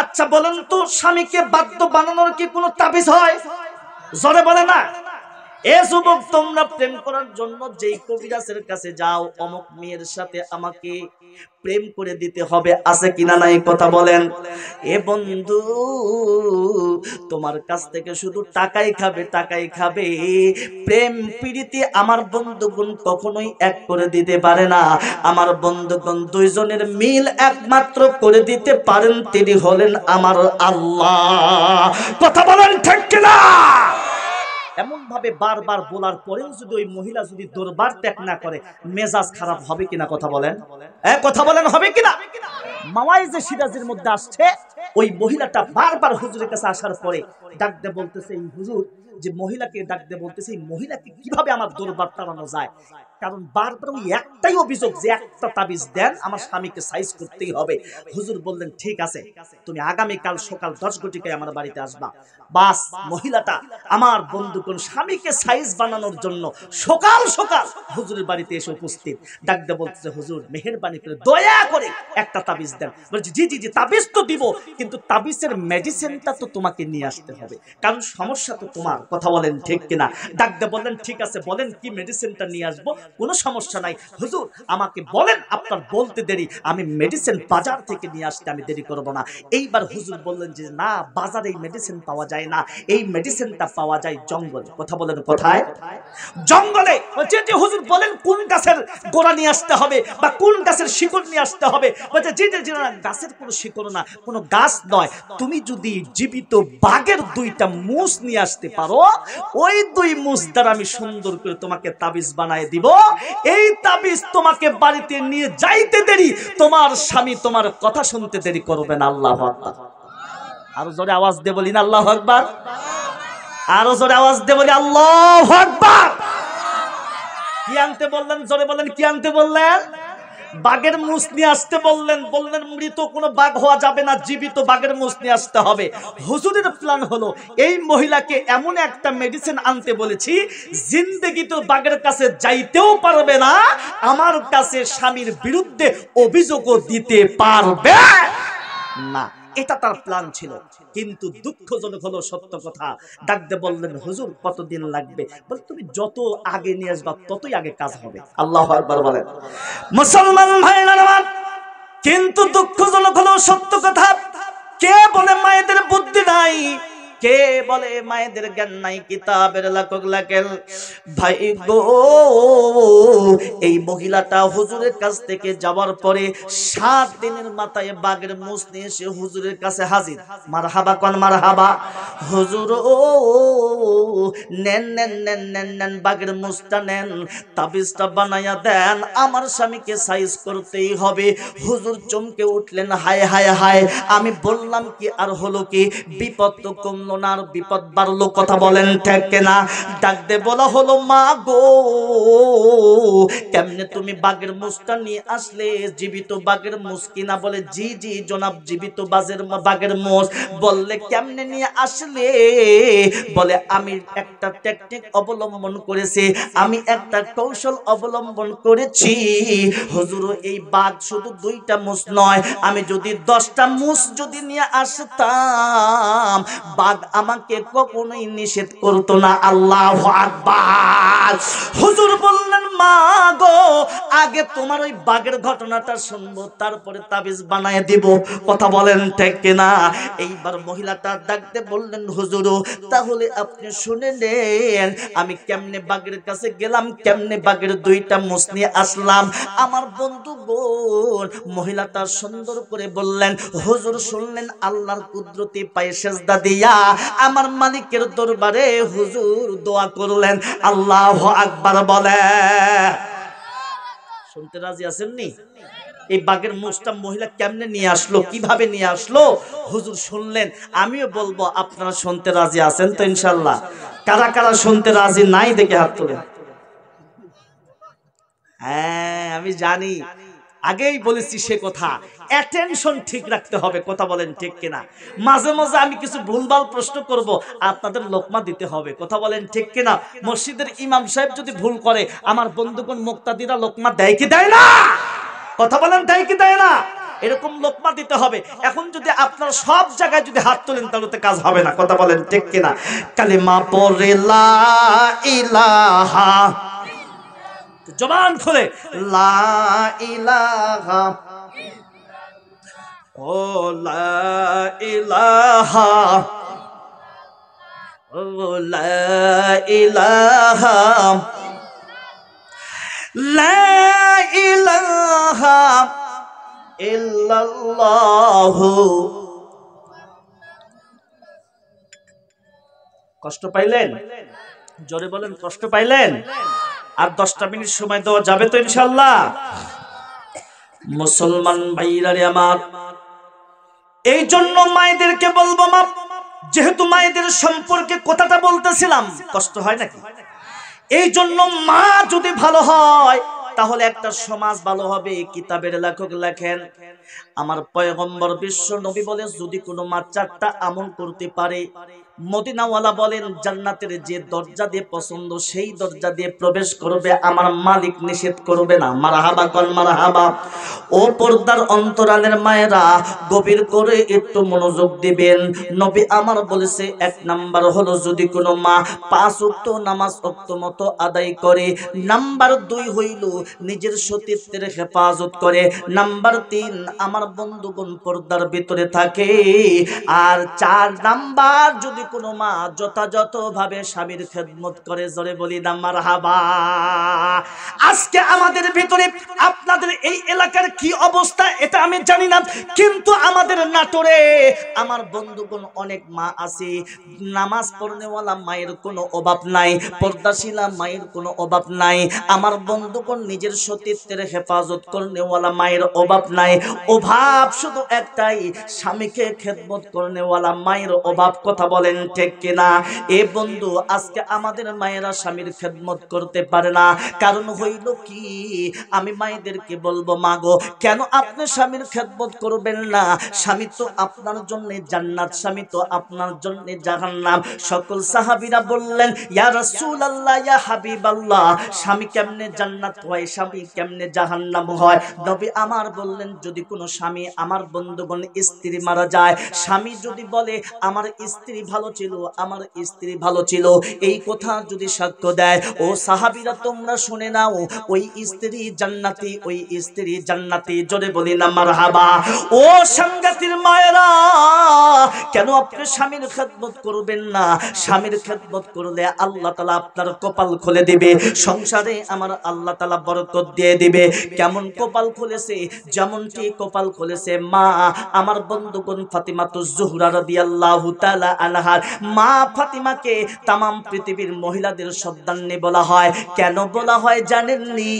Speaker 1: আচ্ছা বলেন তো, স্বামীকে বাধ্য বানানোর কি কোনো তাবিজ হয়? জোরে বলে না। এ যুবক, তোমরা প্রেম করার জন্য যেই কবিরাজের কাছে যাও, অমুক মেয়ের সাথে আমাকে প্রেম করে দিতে হবে, আছে কিনা নাই? কথা বলেন। এ বন্ধু, তোমার কাছ থেকে শুধু টাকাই খাবে, টাকাই খাবে। প্রেম প্রীতি আমার বন্ধুগণ কখনোই এক করে দিতে পারে না। আমার বন্ধুগণ দুইজনের মিল একমাত্র করে দিতে পারেন, তিনি হলেন আমার আল্লাহ। কথা বলেন ঠিক কিনা? এমন ভাবে বারবার বলার পরেও যদি ওই মহিলা যদি দরবার ত্যাগ না করে, মেজাজ খারাপ হবে কিনা? কথা বলেন, কথা বলেন, হবে কিনা? মাওয়াইজে সিরাজের মধ্যে আসছে, ওই মহিলাটা বারবার হুজুরের কাছে আসার পরে ডাক দিয়ে বলতেছে, এই হুজুর, যে মহিলাকে ডাক দিয়ে বলতেছে, এই মহিলাকে কিভাবে আমার দরবার টানানো যায়? কারণ বারবার ওই একটাই অভিযোগ যে একটা তাবিজ দেন, আমার স্বামীকে সাইজ করতেই হবে। হুজুর বললেন, ঠিক আছে, তুমি আগামীকাল সকাল 10 ঘটিকায় আমার বাড়িতে আসবা। বাস, মহিলাটা আমার বন্ধুগণ স্বামীকে সাইজ বানানোর জন্য সকাল সকাল হুজুরের বাড়িতে এসে উপস্থিত। ডাক দিয়ে বলতেছে, হুজুর মেহেরবানি করে দয়া করে একটা তাবিজ দেন। বলছি, জি জি জি, তাবিজ তো দিব, কিন্তু তাবিজের মেডিসিনটা তো তোমাকে নিয়ে আসতে হবে, কারণ সমস্যা তো তোমার। কথা বলেন ঠিক কিনা? ডাক দিয়ে বললেন, ঠিক আছে, বলেন কি মেডিসিনটা নিয়ে আসবো, কোনো সমস্যা নাই হুজুর, আমাকে বলেন, আপনার বলতে দেরি, আমি মেডিসিন বাজার থেকে নিয়ে আসতে আমি দেরি করব না। এইবার হুজুর বললেন যে না, বাজারে এই মেডিসিন পাওয়া যায় না, এই মেডিসিনটা পাওয়া যায় জঙ্গলে। কথা বলেন, কোথায়? জঙ্গলে। বলছে যে হুজুর বলেন কোন গাছের গোড়া নিয়ে আসতে হবে বা কোন গাছের শিকড় নিয়ে আসতে হবে? বলছে জি জি, গাছের কোনো শিকড় না, কোনো গাছ নয়, তুমি যদি জীবিত বাঘের 2টা মুষ নিয়ে আসতে পারো, ওই 2 মুষ দ্বারা আমি সুন্দর করে তোমাকে তাবিজ বানায় দিব। এই তাবিজ তোমাকে বাড়িতে নিয়ে যাইতে দেরি, তোমার স্বামী তোমার কথা শুনতে দেরি করবে না। আল্লাহু আকবার। আরো জোরে আওয়াজ দিয়ে বলি না আল্লাহু আকবার? আরো জোরে আওয়াজ দিয়ে বলি আল্লাহু আকবার। কি আনতে বললেন? জোরে বলেন, কি আনতে বললেন? বাঘের মুষ নিয়ে আসতে বললেন। বললেন মৃত কোনো বাঘ হওয়া যাবে না, জীবিত বাঘের মুষ নিয়ে আসতে হবে। হুজুরের প্ল্যান হলো, এই মহিলাকে এমন একটা মেডিসিন আনতে বলেছি, জিন্দেগি তো বাঘের কাছে যাইতেও পারবে না, আমার কাছে স্বামীর বিরুদ্ধে অভিযোগও দিতে পারবে না। এটা তার প্ল্যান ছিল, কিন্তু দুঃখজনক হলো সত্য কথা। ডাকতে বললেন, হুজুর কতদিন লাগবে? বল, তুমি যত আগে নিয়ে আসবা ততই আগে কাজ হবে। আল্লাহু আকবার বলেন। মুসলমান ভাইরা আমার, কিন্তু দুঃখজনক হলো সত্য কথা। কে বলে মায়েদের বুদ্ধি নাই? কে বলে মায়েদের জ্ঞান নাই? কিতাবের লেখক লেখেন, ভাই গো, এই মহিলাটা হুজুরের কাছ থেকে যাওয়ার পরে 7 দিনের মাথায় বাঘের মুষ নিয়ে এসে হুজুরের কাছে হাজির। মারহাবা কোন মারহাবা। হুজুর ও নেন নেন নেন নেন নেন, বাঘের মুষটা নেন, তাবিজটা বানায়া দেন, আমার স্বামীকে সাইজ করতেই হবে। হুজুর চমকে উঠলেন, হায় হায় হায়, আমি বললাম কি আর হলো কি? বিপদ তো কমলো না, আর বিপদ বাড়লো। কথা বলেন ঠিক না? ডাক দে বলা হলো, মা গো, কেমনে তুমি বাঘের মুষটা নিয়ে আসলে? জীবিত বাঘের মুষ কিনা? বলে জি জি জনাব, জীবিত বাঘের মুষ। বললে কেমনে নিয়ে আসলে? বলে আমি একটা টেকনিক অবলম্বন করেছি, আমি একটা কৌশল অবলম্বন করেছি। হুজুর এই বাঘ শুধু 2টা মুষ নয়, আমি যদি 10টা মুষ যদি নিয়ে আসতাম, বাঘ আমাকে কখনোই নিষেধ করতো না। আল্লাহু আকবার। হুজুর বললেন মা গো আগে তোমার ওই বাঘের ঘটনাটা শুনবো, তারপরে তাবিজ বানায় দিব। কথা বলেন ঠিক কিনা? এইবার মহিলাটা ডাকতে বললেন হুজুর তাহলে আপনি শুনে নেন আমি কেমনে বাঘের কাছে গেলাম, কেমনে বাঘের দুইটা মুছ নিয়ে আসলাম। আমার বন্ধু বোন মহিলাটা সুন্দর করে বললেন হুজুর শুনলেন আল্লাহর কুদরতি পায়ে সেজদা দিয়া আমার মালিকের দরবারে হুজুর দোয়া করলেন। আল্লাহু আকবার বলে। শুনতে রাজি আছেননি? এই বাঘের মুছটা মহিলা কেমনে নিয়ে আসলো, কিভাবে নিয়ে আসলো হুজুর শুনলেন। আমিও বলবো আপনারা শুনতে রাজি আছেন তো ইনশাআল্লাহ? কারা কারা শুনতে রাজি নাই দেখে হাত তোলেন। হ্যাঁ আমি জানি, আগেই বলেছি সে কথা, অ্যাটেনশন ঠিক রাখতে হবে। কথা বলেন ঠিক কিনা? মাঝে মাঝে আমি কিছু ভুলভাল প্রশ্ন করব, আপনাদের লোকমা দিতে হবে। কথা বলেন ঠিক কিনা? মসজিদের ইমাম সাহেব যদি ভুল করে আমার বন্ধুগণ মুক্তাদিরা লোকমা দেয় কি দেয় না? কথা বলেন দেয় কি দেয় না? এরকম লোকমা দিতে হবে। এখন যদি আপনারা সব জায়গায় যদি হাত তোলেন তাহলে তো কাজ হবে না। কথা বলেন ঠিক কিনা? কালিমা পড়ে লা ইলাহা, জবান খুলে লা ইলাহা, ও লা ইলাহা, ও লা ইলাহা, লা ইলাহা ইল্লাল্লাহু। কষ্ট পাইলেন? জোরে বলেন কষ্ট পাইলেন? আর 10টা মিনিট সময় দেওয়া যাবে তো ইনশাআল্লাহ? মুসলমান ভাইরা রে আমার, এই জন্য মায়েদেরকে বলবো মা, যেহেতু মায়েদের সম্পর্কে কথাটা বলতেছিলাম, কষ্ট হয় নাকি? এই জন্য মা যদি ভালো হয় তাহলে একটা সমাজ ভালো হবে। কিতাবের লেখক লেখেন আমার পয়গম্বর বিশ্ব নবী বলেন যদি কোনো মা 4টা আমল করতে পারে, মদিনাওয়ালা বলেন জান্নাতের যে দরজা দিয়ে পছন্দ সেই দরজা দিয়ে প্রবেশ করবে, আমার মালিক নিষেধ করবে না। মারহাবা কোন মারহাবা। ও পর্দার অন্তরালের মায়েরা গভীর করে একটু মনোযোগ দিবেন। নবী আমার বলেছে 1 নাম্বার হলো যদি কোনো মা 5 ওয়াক্ত নামাজ ওয়াক্ত মতো আদায় করে, নাম্বার 2 হইল নিজের সতীত্বের হেফাজত করে, নাম্বার 3 আমার বন্ধুগণ পর্দার ভিতরে থাকে, আর 4 নাম্বার যদি কোনো মা যথাযথভাবে স্বামীর খেদমত করে। জোরে বলি না মারহাবা। আজকে আমাদের ভিতরে আপনাদের এই এলাকার কি অবস্থা এটা আমি জানি না, কিন্তু আমাদের নাটোরে আমার বন্ধুগণ অনেক মা আছে, নামাজ পড়নেওয়ালা মায়ের কোনো অভাব নাই, পর্দাশীলা মায়ের কোনো অভাব নাই। আমার বন্ধুগণ নিজের সতীত্বের হেফাজত করনেওয়ালা মায়ের অভাব নাই, অভাব শুধু একটাই, স্বামীকে খেদমত করনেওয়ালা মায়ের অভাব। কথা বলেন ঠিক কিনা? এ বন্ধু আজকে আমাদের মায়েরা স্বামীর খেদমত করতে পারে না, কারণ হইল কি? আমি মায়েদেরকে বলবো মা গো কেন আপনি স্বামীর খেদমত করবেন না? স্বামী তো আপনার জন্য জান্নাত, স্বামী তো আপনার জন্য জাহান্নাম। সকল সাহাবীরা বললেন ইয়া রাসূলুল্লাহ ইয়া হাবিবাল্লাহ, স্বামী কেমনে জান্নাত হয়, স্বামী কেমনে জাহান্নাম হয়? নবী আমার বললেন যদি কোনো স্বামী, আমার বন্ধুগণ স্ত্রী মারা যায়, স্বামী যদি বলে আমার স্ত্রী ভালো ছিল, আমার স্ত্রী ভালো ছিল, এই কথা যদি সাক্ষ্য দেয়, ও সাহাবীরা তোমরা শুনে নাও, ওই স্ত্রী জান্নাতি, ওই স্ত্রী জান্নাতি। জোরে বলি না মারহাবা। ও সাঙ্গাতির মায়েরা, কেন আপনি স্বামীর খেদমত করবেন না? স্বামীর খেদমত করলে আল্লাহ তাআলা আপনার কপাল খুলে দিবে, সংসারে আমার আল্লাহ তাআলা বরকত দিয়ে দিবে। কেমন কপাল খুলেছে? যেমনটি কপাল খুলেছে মা আমার বন্ধুগণ ফাতিমাতুজ জোহরা রাদিয়াল্লাহু তাআলা আনহার। মা ফাতিমাকে তামাম পৃথিবীর মহিলাদের সর্দারনী বলা হয়। কেন বলা হয় জানেননি?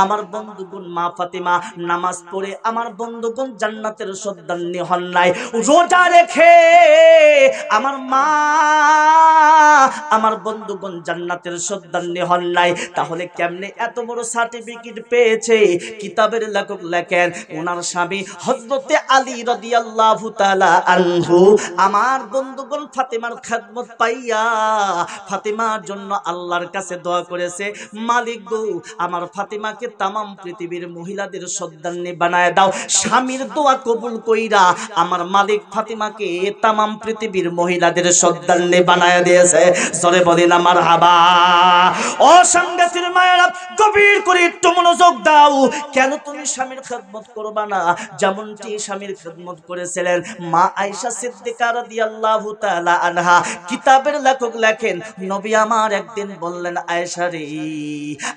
Speaker 1: আমার বন্ধুগণ মা ফাতিমা নামাজ পড়ে আমার বন্ধুগণ জান্নাতের সর্দারনী হন নাই, রোজা রেখে আমার মা আমার বন্ধুগণ জান্নাতের সন্তানি হন নাই, তাহলে কেমনে এত বড় সার্টিফিকেট পেয়েছে? কিতাবের লেখক লেখেন ওনার স্বামী হযরতে আলী রাদিয়াল্লাহু তাআলা আনহু আমার বন্ধুগণ ফাতেমার খেদমত পাইয়া ফাতেমার জন্য আল্লাহর কাছে দোয়া করেছে, মালিক গো আমার ফাতেমাকে তামাম পৃথিবীর মহিলাদের সন্তানি বানায় দাও। স্বামীর দোয়া কবুল কইরা আমার মালিক ফাতেমাকে তামাম পৃথিবীর মহিলাদের সন্তানি বানায় দিয়েছে। জোরে বলি না মারহাবা। ও সাংঘাতিক মায়েরা, গভীর করে একটু মনোযোগ দাও। কেন তুমি স্বামীর খেদমত করবা না? যেমনটি স্বামীর খেদমত করেছিলেন মা আয়েশা সিদ্দিকা রাদিয়াল্লাহু তাআলা আনহা। কিতাবের লেখক লেখেন নবী আমার একদিন বললেন, আয়েশা রে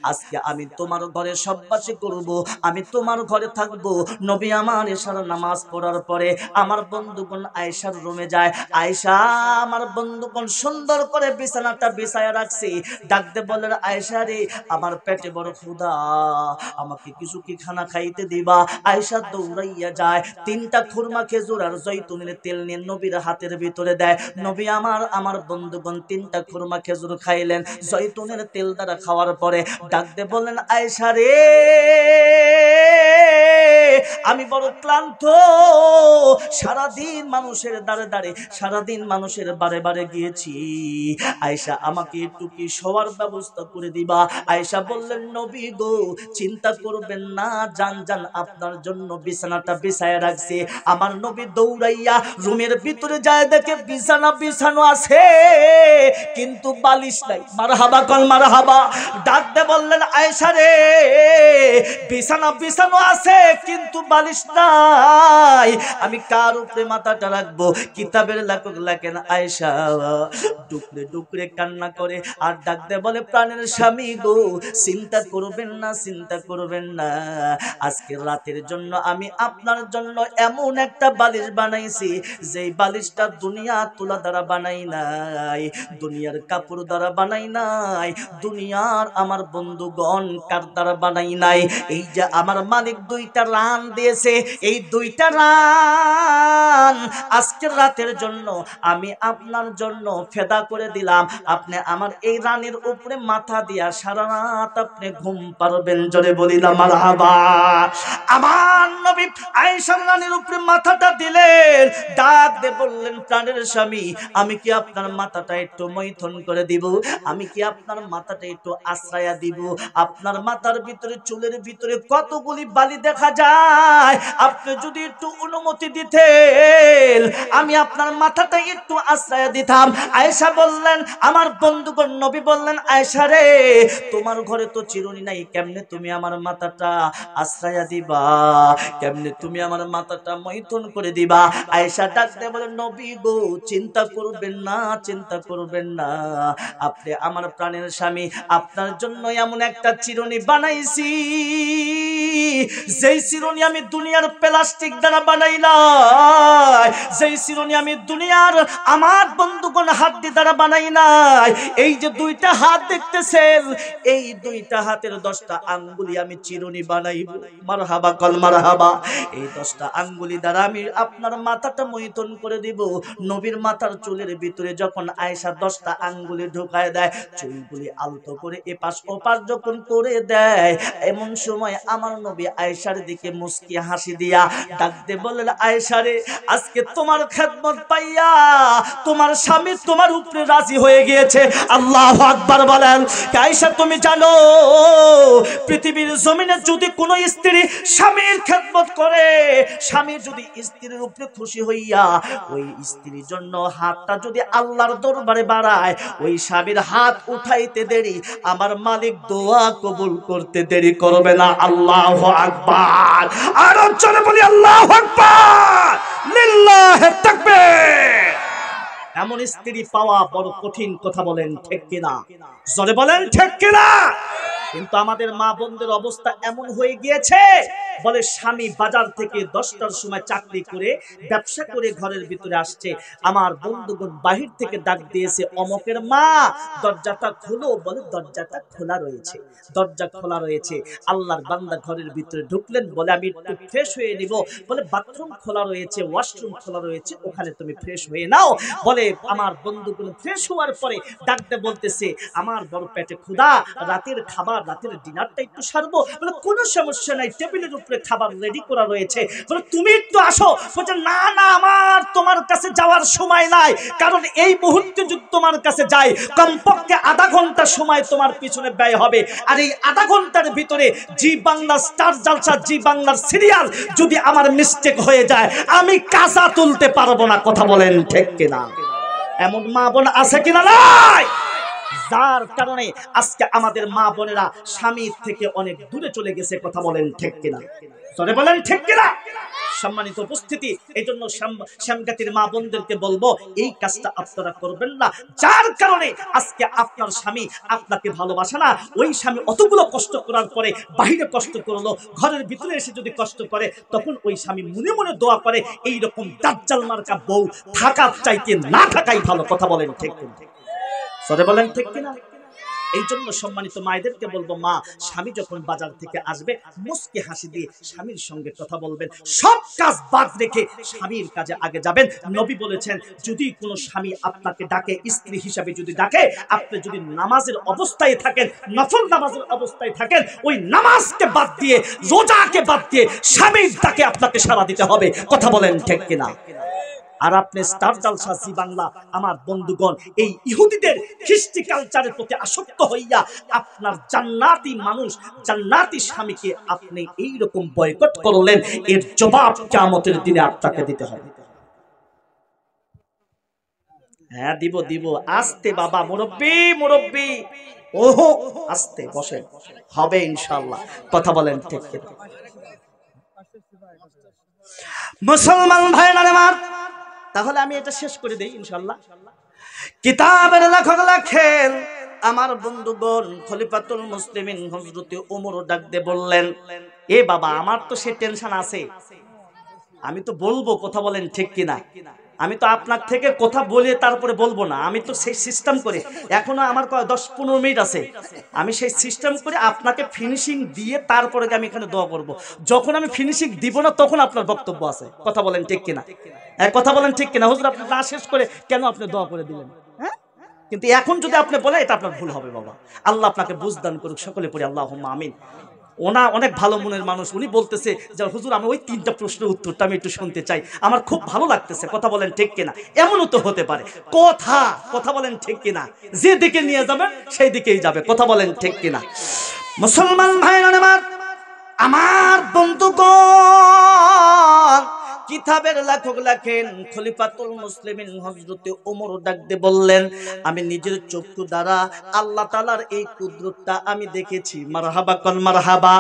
Speaker 1: আজকে আমি তোমার ঘরে সববাসী করব, আমি তোমার ঘরে থাকবো। নবী আমার এশার নামাজ পড়ার পরে আমার বন্ধুগণ আয়েশার রুমে যায়। আয়েশা আমার বন্ধুগণ সুন্দর করে বিছানাটা বিছায়া রাখছে। ডাকতে বললেন, আয়েশা রে আমার পেটে বড় ক্ষুধা, আমাকে কিছু কি খানা খাইতে দিবা? আয়েশা দৌড়াইয়া যায়, 3টা খুরমা খেজুর আর জয়তুনের তেল নিয়ে নবীর হাতের ভিতরে দেয়। নবী আমার বন্ধুগণ 3টা খুরমা খেজুর খাইলেন, জয়তুনের তেল দ্বারা খাওয়ার পরে ডাকতে বললেন, আয়েশা রে আমি বড় ক্লান্ত, সারাদিন মানুষের দাঁড়ে দাঁড়ে, সারাদিন মানুষের বারে বারে গিয়েছি। আয়েশা আমাকে একটু কি শোয়ার ব্যবস্থা করে দিবা? আয়েশা বললেন, নবী গো চিন্তা করবেন না, যান যান আপনার জন্য বিছানাটা বিছায়া রাখছি। আমার নবী দৌড়াইয়া রুমের ভিতরে যায়, দেখে বিছানা বিছানো আছে কিন্তু বালিশ নাই। মারহাবা কল মারহাবা। ডাকতে বললেন, আয়েশা রে বিছানা বিছানো আছে কিন্তু বালিশ নাই, আমি কার উপরে মাথাটা রাখবো? কিতাবের লেখক লেখেন আয়েশা ডুকরে ডুকরে কান্না করে আর ডাকতে বলে, প্রাণের স্বামী গো চিন্তা করবেন না, চিন্তা করবেন না, আজকের রাতের জন্য আমি আপনার জন্য এমন একটা বালিশ বানাইছি যেই বালিশটা দুনিয়া তুলা দ্বারা বানাই নাই, দুনিয়ার কাপড় দ্বারা বানাই নাই, দুনিয়ার আমার বন্ধুগণ কার দ্বারা বানাই নাই। এই যে আমার মালিক 2টা রান দিয়েছে, এই 2টা রান আজকের রাতের জন্য আমি আপনার জন্য ফেদা করে দিলাম। আপনি আমার এই রানের উপরে মাথা দিয়া সারা রাত আপনি ঘুম পারবেন। জোরে বলি না মারহাবা। আমার নবী আয়েশা রানীর উপরে মাথাটা দিলেন, ডাক দিয়ে বললেন, প্রাণের স্বামী আমি কি আপনার মাথাটা একটু মৈথুন করে দিব? আমি কি আপনার মাথাটা একটু আশ্রয়া দিব? আপনার মাথার ভিতরে চুলের ভিতরে কতগুলি বালি দেখা যায়, আপনি যদি একটু অনুমতি দিতেন আমি আপনার মাথাটা একটু আশ্রয় দিতাম। আয়েশা বললেন, আমার বন্ধুগণ নবী বললেন, আয়েশা রে তোমার ঘরে তো চিরুনি নাই, কেমনে তুমি আমার মাথাটা আশ্রয় দিবা? কেমনে তুমি আমার মাথাটা মৈথুন করে দিবা? আয়েশা ডাকতে বলেন, নবী গো চিন্তা করবেন না, চিন্তা করবেন না, আপনি আমার প্রাণের স্বামী, আপনার জন্য এমন একটা চিরুনি বানাইছি যেই চিরুনি আমি দুনিয়ার প্লাস্টিক দ্বারা বানাই নাই, যেই চিরুনি আমি দুনিয়ার আমার বন্ধুগণ হাড্ডি দ্বারা বানাই নাই। এই যে 2টা হাত দেখতেছেন, এই 2টা হাতের 10টা আঙ্গুলি আমি চিরুনি বানাইব। মারহাবা কল মারহাবা। এই 10টা আঙ্গুলি দ্বারা আমি আপনার মাথাটা মৈথুন করে দিব। নবীর মাথার চুলের ভিতরে যখন আয়েশা 10টা আঙ্গুলি ঢোকায় দেয়, চুলগুলি আলতো করে এপাশ ওপাশ যখন করে দেয়, এমন সময় আমার নবী আয়েশার দিকে মুস্কি হাসি দিয়া ডাকতে বললেন, আয়েশা রে আজকে তোমার খেদমত পাইয়া তোমার স্বামী তোমার উপরে রাজি হয়ে গিয়েছে। আল্লাহু আকবার বলেন। আয়েশা তুমি জানো পৃথিবীর জমিনে যদি কোনো স্ত্রী স্বামীর খেদমত করে, স্বামী যদি স্ত্রীর উপরে খুশি হইয়া ওই স্ত্রীর জন্য হাতটা যদি আল্লাহর দরবারে বাড়ায়, ওই স্বামীর হাত উঠাইতে দেরি আমার মালিক দোয়া কবুল করতে দেরি করবে না। আল্লাহু আকবার। আর চলে বলি আল্লাহু আকবার, লিল্লাহি তাকবীর। এমন স্ত্রী পাওয়া বড় কঠিন, কথা বলেন ঠিক কিনা? জোরে বলেন ঠিক কিনা? কিন্তু আমাদের মা বোনদের অবস্থা এমন হয়ে গিয়েছে, বলে স্বামী বাজার থেকে 10টার সময় চাকরি করে ব্যবসা করে ঘরের ভিতরে আসছে, আমার বন্ধুগণ বাহির থেকে ডাক দিয়েছে, অমকের মা দরজাটা খোলো, বলে দরজাটা খোলা রয়েছে, দরজা খোলা রয়েছে। আল্লাহর বান্দা ঘরের ভিতরে ঢুকলেন, বলে আমি একটু ফ্রেশ হয়ে নিব, বলে বাথরুম খোলা রয়েছে, ওয়াশরুম খোলা রয়েছে, ওখানে তুমি ফ্রেশ হয়ে নাও। বলে আমার বন্ধুগুলো ফ্রেশ হওয়ার পরে ডাকতে বলতেছে, আমার বড় পেটে ক্ষুধা, রাতের খাবার, রাতের ডিনারটা একটু সারবো। বলে কোনো সমস্যা নাই, টেবিলের উপরে খাবার রেডি করা রয়েছে। বলে তুমি একটু আসো। বলছে না না, আমার তোমার কাছে যাওয়ার সময় নাই, কারণ এই মুহূর্তে যদি তোমার কাছে যাই কমপক্ষে আধা ঘন্টা সময় তোমার পিছনে ব্যয় হবে, আর এই আধা ঘন্টার ভিতরে জি বাংলা স্টার জলসা, জি বাংলার সিরিয়াল যদি আমার মিস্টেক হয়ে যায়, আমি কাঁচা তুলতে পারবো না। কথা বলেন ঠিক কিনা? এমন মা বোন আছে কিনা? নাই। যার কারণে আজকে আমাদের মা বোনেরা স্বামীর থেকে অনেক দূরে চলে গেছে। কথা বলেন ঠিক কিনা? সরে বলেন ঠিক কিনা? সম্মানিত উপস্থিতি, এই জন্য শ্যামগাতির মা বোনদেরকে বলবো, এই কাজটা আপনারা করবেন না। যার কারণে আজকে আপনার স্বামী আপনাকে ভালোবাসে না, ওই স্বামী অতগুলো কষ্ট করার পরে বাহিরে কষ্ট করলো, ঘরের ভিতরে এসে যদি কষ্ট করে, তখন ওই স্বামী মনে মনে দোয়া করে, এইরকম দাজ্জাল মার্কা বউ থাকার চাইতে না থাকাই ভালো। কথা বলেন ঠিক কিনা? সরে বলেন ঠিক কিনা? এই জন্য সম্মানিত মায়েদেরকে বলবো, মা স্বামী যখন বাজার থেকে আসবে মুস্কি হাসি দিয়ে স্বামীর সঙ্গে কথা বলবেন, সব কাজ বাদ রেখে স্বামীর কাজে আগে যাবেন। নবী বলেছেন, যদি কোনো স্বামী আপনাকে ডাকে, স্ত্রী হিসাবে যদি ডাকে, আপনি যদি নামাজের অবস্থায় থাকেন, নফল নামাজের অবস্থায় থাকেন, ওই নামাজকে বাদ দিয়ে, রোজাকে বাদ দিয়ে স্বামীর ডাকে আপনাকে সাড়া দিতে হবে। কথা বলেন ঠিক কিনা? আর আপনি স্টার জলসা জি বাংলা আমার বন্ধুগণ, এই ইহুদিদের খ্রিস্টি কালচারের প্রতি আসক্ত হইয়া আপনার জান্নাতি মানুষ, জান্নাতি স্বামীকে আপনি এই রকম বয়কট করলেন, এর জবাব কিয়ামতের দিনে আপনাকে দিতে হবে। হ্যাঁ দিব দিব, আস্তে বাবা, মুরব্বি মুরব্বি, ওহো আস্তে বসে, হবে ইনশাআল্লাহ। কথা বলেন ঠিক কিনা? মুসলমান ভাইরা আমার, তাহলে আমি এটা শেষ করে দেই ইনশাআল্লাহ। কিতাবের লেখক লেখেন, আমার বন্ধুগণ, খলিফাতুল মুসলিমিন হযরত ওমর ডাক দিয়ে বললেন, এ বাবা, আমার তো সে টেনশন আছে, আমি তো বলবো। কথা বলেন ঠিক কিনা? আমি তো আপনার থেকে কথা বলে তারপরে বলবো না, আমি তো সেই সিস্টেম করে, এখনো আমার 10-15 মিনিট আছে, আমি সেই সিস্টেম করে আপনাকে ফিনিশিং দিয়ে তারপরে আমি এখানে দোয়া করব। যখন আমি ফিনিশিং দিব না, তখন আপনার বক্তব্য আছে। কথা বলেন ঠিক কিনা? কথা বলেন ঠিক কিনা? হুজুর আপনি না শেষ করে কেন আপনি দোয়া করে দিলেন? হ্যাঁ, কিন্তু এখন যদি আপনি বলেন, এটা আপনার ভুল হবে বাবা। আল্লাহ আপনাকে বুঝদান করুক, সকলে পড়ি আল্লাহুম্মা আমিন। ওনা অনেক ভালো মনের মানুষ, উনি বলতেছে যে হুজুর আমি ওই 3টা প্রশ্নের উত্তরটা আমি একটু শুনতে চাই, আমার খুব ভালো লাগতেছে। কথা বলেন ঠিক কিনা? এমনও তো হতে পারে কথা বলেন ঠিক কিনা? যে দিকে নিয়ে যাবেন সেই দিকেই যাবে। কথা বলেন ঠিক কিনা? মুসলমান ভাইরা আমার বন্ধুগণ, কিতাবের লেখক লেখেন, খলিফাতুল মুসলিমিন হযরত ওমর ডাক দিয়ে বললেন, আমি নিজের চক্ষু দ্বারা আল্লাহ তাআলার এই কুদরতটা আমি দেখেছি। মারহাবা কোন মারহাবা।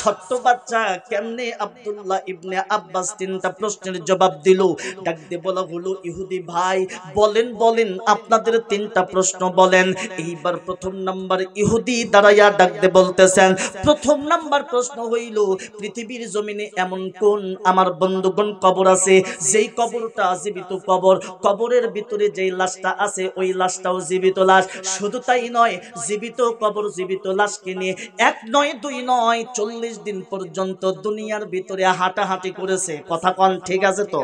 Speaker 1: ছোট্ট বাচ্চা কেমনে আব্দুল্লাহ ইবনে আব্বাস 3টা প্রশ্নের জবাব দিল। ডাক দিয়ে বলা হলো, ইহুদি ভাই বলেন বলেন, আপনাদের 3টা প্রশ্ন বলেন। এইবার প্রথম নাম্বার ইহুদি দাঁড়াইয়া ডাক দিয়ে বলতেছেন, প্রথম নাম্বার প্রশ্ন হইল, পৃথিবীর জমিনে এমন কোন আমার বন্ধুগণ কবর আছে যেই কবরটা জীবিত কবর, কবরের ভিতরে যেই লাশটা আছে ওই লাশটাও জীবিত লাশ। শুধু তাই নয়, জীবিত কবর জীবিত লাশকে নিয়ে 1 নয় 2 নয় 40 দিন পর্যন্ত দুনিয়ার ভিতরে হাঁটাহাঁটি করেছে। কথা কোন ঠিক আছে তো?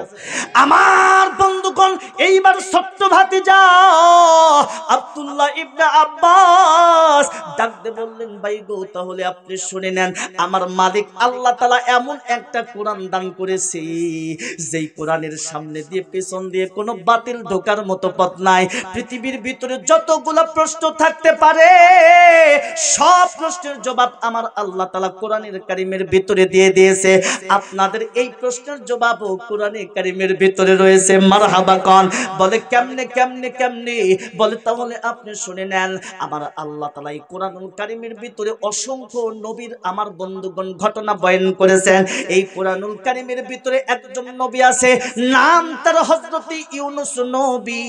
Speaker 1: আমার বন্ধুগণ, এইবার ছোট্ট ভাতিজা আব্দুল্লাহ ইবনে আব্বাস ডাকতে বললেন, ভাই গো, তাহলে আপনি শুনে নেন, আমার মালিক আল্লাহ তাআলা এমন একটা কোরআন দান করেছে, যেই কোরআনের সামনে দিয়ে পেছন দিয়ে কোনো বাতিল ঢোকার মতো পথ নাই। পৃথিবীর ভিতরে যতগুলো প্রশ্ন থাকতে পারে, সব প্রশ্নের জবাব আমার আল্লাহ তাআলা কোরআনের কারিমের ভিতরে দিয়ে দিয়েছে। আপনাদের এই প্রশ্নের জবাবও কোরআনে কারিমের ভিতরে রয়েছে। মারহাবা কোন। বলে কেমনে কেমনে কেমনে? বলে তাহলে আপনি শুনে নেন, আমার আল্লাহ তাআলা এই কোরআনুল কারিমের ভিতরে অসংখ্য নবীর আমার বন্ধুগণ ঘটনা বয়ান করেছেন। এই কোরআনুল কারিমের ভিতরে একজন নবী আছে, নাম তার হযরত ইউনুস নবী।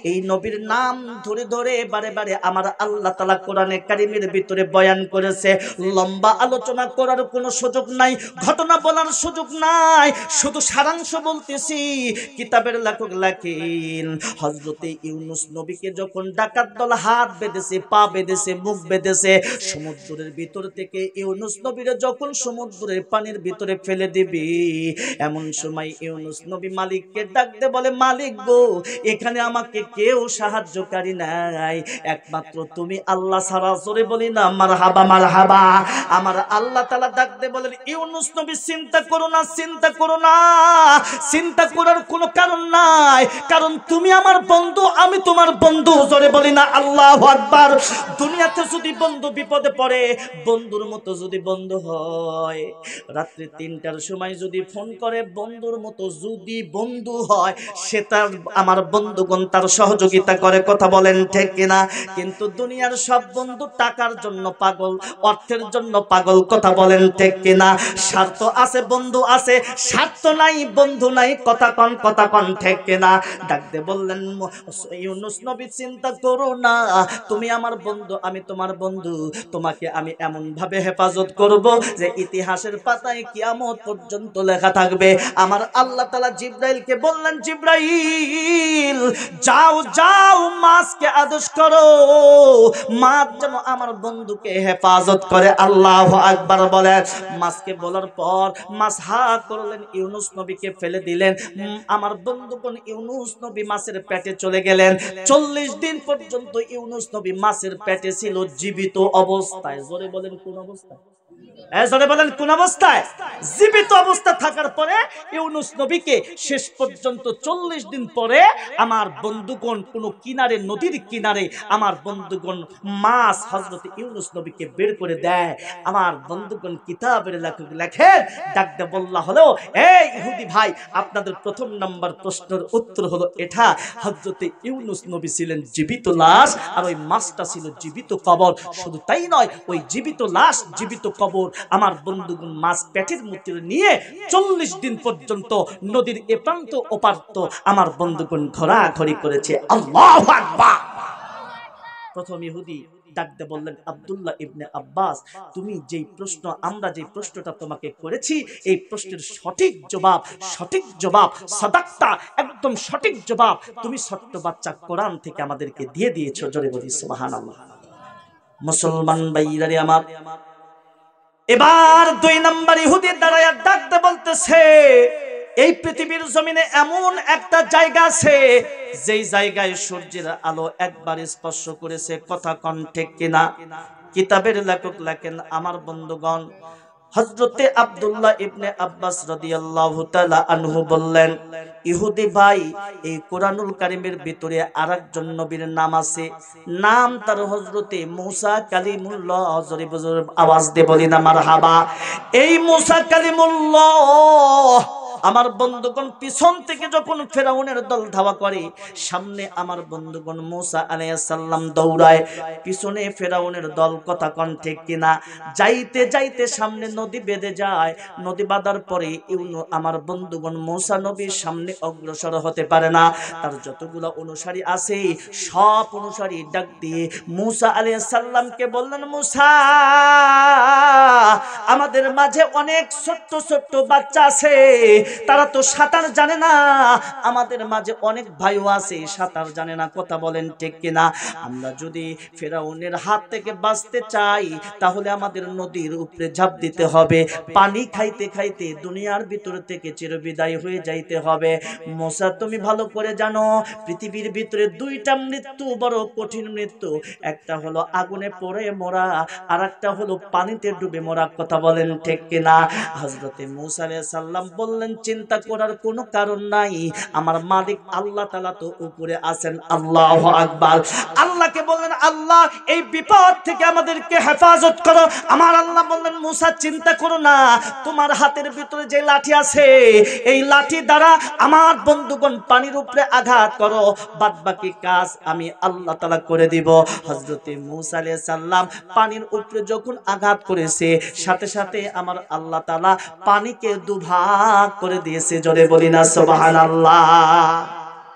Speaker 1: এই নবীর নাম ধরে ধরে বারে বারে আমার আল্লাহ তাআলা কোরআনে কারীমের ভিতরে বয়ান করেছে। লম্বা আলোচনা করার কোনো সুযোগ নাই, ঘটনা বলার সুযোগ নাই, শুধু সারাংশ বলতেছি। কিতাবের লেখক লেখেন হযরত ইউনুস নবীকে যখন ডাকাত দল হাত বেঁধেছে, পা বেঁধেছে, মুখ বেঁধেছে, সমুদ্রের ভিতর থেকে ইউনুস নবীরে যখন সমুদ্রের পানির ভিতরে ফেলে দিবি, এমন সময় ইউনুস নবী মালিককে ডাকতে বলে, মালিক গো, এখানে আমাকে কেউ সাহায্যকারী নাই, একমাত্র তুমি আল্লাহ ছাড়া। জোরে বলি না মারহাবা মারহাবা। আমার আল্লাহ তাআলা ডাকতে বলেন, ইউনুস নবী চিন্তা করো না, চিন্তা করো না, চিন্তা করার কোনো কারণ নাই, কারণ তুমি আমার বন্ধু, আমি তোমার বন্ধু। জোরে বলি না আল্লাহু আকবার। দুনিয়াতে যদি বন্ধু বিপদে পড়ে, বন্ধুর মতো যদি বন্ধু হয়, রাত্রি 3টার সময় যদি ফোন করে, বন্ধুর মতো যদি বন্ধু হয়, সেটা আমার বন্ধুগণ তার সহযোগিতা করে। কথা বলেন ঠিক কিনা? কিন্তু দুনিয়ার সব বন্ধু টাকার জন্য পাগল, অর্থের জন্য পাগল। কথা বলেন ঠিক কিনা? স্বার্থ আছে বন্ধু আছে, স্বার্থ নাই বন্ধু নাই। কথা কন ঠিক কিনা? ডাকতে বললেন, ইউনুস নবী চিন্তা করো না, তুমি আমার বন্ধু, আমি তোমার বন্ধু, তোমাকে আমি এমন ভাবে হেফাজত করব যে ইতিহাসের পাতায় কিয়ামত পর্যন্ত লেখা থাকবে। আমার আল্লাহ তাআলা জিবরাইলকে বললেন, জিবরাইল যাও যাও, মাছকে আদেশ করো, মাছ যেন আমার বন্ধুকে হেফাজত করে। আল্লাহু আকবার বলে। মাছকে বলার পর মাছ হা করলেন, ইউনুস নবীকে ফেলে দিলেন। আমার বন্ধুগণ ইউনুস নবী মাছের পেটে চলে গেলেন। 40 দিন পর্যন্ত ইউনুস নবী মাছের পেটে ছিল, জীবিত অবস্থায়। জোরে বলেন কোন অবস্থায়? জোরে বলেন কোন অবস্থায়? জীবিত অবস্থা থাকার পরে ইউনুস নবীকে শেষ পর্যন্ত 40 দিন পরে আমার বন্ধুগণ কোন কিনারে, নদীর কিনারে আমার বন্ধুগণ মাছ হযরত ইউনুস নবীকে বের করে দেয়। আমার বন্ধুগণ কিতাবের লেখক লেখেন, ডাকতে বললা হলো, এই ইহুদি ভাই, আপনাদের প্রথম নাম্বার প্রশ্নের উত্তর হলো এটা, হযরত ইউনুস নবী ছিলেন জীবিত লাশ, আর ওই মাছটা ছিল জীবিত কবর। শুধু তাই নয়, ওই জীবিত লাশ, জীবিত কবর আমার বন্ধুগণ মাছ পেটের মধ্যে নিয়ে 40 দিন পর্যন্ত নদীর এ প্রান্ত ও প্রান্ত আমার বন্ধুগণ ঘোরাঘুরি করেছে। আল্লাহু আকবার। প্রথম ইহুদি ডাকতে বললেন, আব্দুল্লাহ ইবনে আব্বাস, তুমি যেই প্রশ্ন, আমরা যেই প্রশ্নটা তোমাকে করেছি, এই প্রশ্নের সঠিক জবাব সাদাক্তা, একদম সঠিক জবাব তুমি ছোট্ট বাচ্চা কোরআন থেকে আমাদেরকে দিয়ে দিয়েছো। জোরে বলি সুবহানাল্লাহ। মুসলমান ভাইরা আমার, এবার 2 নাম্বার ইহুদি দাঁড়ায়া ডাকতে বলতেছে, এই পৃথিবীর জমিনে এমন একটা জায়গা আছে, যেই জায়গায় সূর্যের আলো একবার স্পর্শ করেছে। কথা কোন ঠিক কিনা? কিতাবের লেখক লেখেন, আমার বন্ধুগণ, হযরতে আব্দুল্লাহ ইবনে আব্বাস রাদিয়াল্লাহু তাআলা আনহু বললেন, ইহুদি ভাই, এই কোরআনুল কারীমের ভিতরে আরেকজন নবীর নাম আছে, নাম তার হযরতে মূসা কালিমুল্লাহ। জোরে জোরে আওয়াজ দিয়ে বলি না মারহাবা। এই মূসা কালিমুল্লাহ আমার বন্ধুগণ পিছন থেকে যখন ফেরাউনের দল ধাওয়া করে, সামনে আমার বন্ধুগণ মূসা আলাইহিস সালাম দৌড়ায়, পিছনে ফেরাউনের দল। কথা কোন ঠিক কিনা? যাইতে যাইতে সামনে নদী বেঁধে যায়, নদী বাঁধার পরে আমার বন্ধুগণ মূসা নবীর সামনে অগ্রসর হতে পারে না। তার যতগুলো অনুসারী আছে, সব অনুসারী ডাক দিয়ে মূসা আলাইহিস সালামকে বললেন, মূসা, আমাদের মাঝে অনেক ছোট্ট ছোট্ট বাচ্চা আছে, তারা তো সাঁতার জানে না, আমাদের মাঝে অনেক ভাইও আছে সাঁতার জানে না। কথা বলেন ঠিক কিনা? আমরা যদি ফেরাউনের হাত থেকে বাঁচতে চাই, তাহলে আমাদের নদীর উপরে ঝাঁপ দিতে হবে, পানি খাইতে খাইতে দুনিয়ার ভিতর থেকে চিরবিদায় হয়ে যাইতে হবে। মূসা, তুমি ভালো করে জানো, পৃথিবীর ভিতরে 2টা মৃত্যু বড় কঠিন মৃত্যু, একটা হলো আগুনে পড়ে মরা, আর একটা হলো পানিতে ডুবে মরা। কথা বলেন ঠিক কিনা? হযরতে মূসা আলাইহিস সালাম বললেন, চিন্তা করার কোনো কারণ নাই, আমার মালিক আল্লাহ তাআলা তো উপরে আছেন। আল্লাহু আকবার। আল্লাহকে বললেন, আল্লাহ এই বিপদ থেকে আমাদেরকে হেফাজত করো। আমার আল্লাহ বললেন, মূসা চিন্তা করো না, তোমার হাতের ভিতরে যে লাঠি আছে, এই লাঠি দ্বারা আমার বন্ধুগণ পানির উপরে আঘাত করো, বাদ বাকি কাজ আমি আল্লাহ তাআলা করে দিব। হযরতে মূসা আলাইহিস সালাম পানির উপরে যখন আঘাত করেছে, সাথে সাথে আমার আল্লাহ তাআলা পানিকে দুভাগ করে করে দিয়েছে, জোরে বলি না সুবহানাল্লাহ।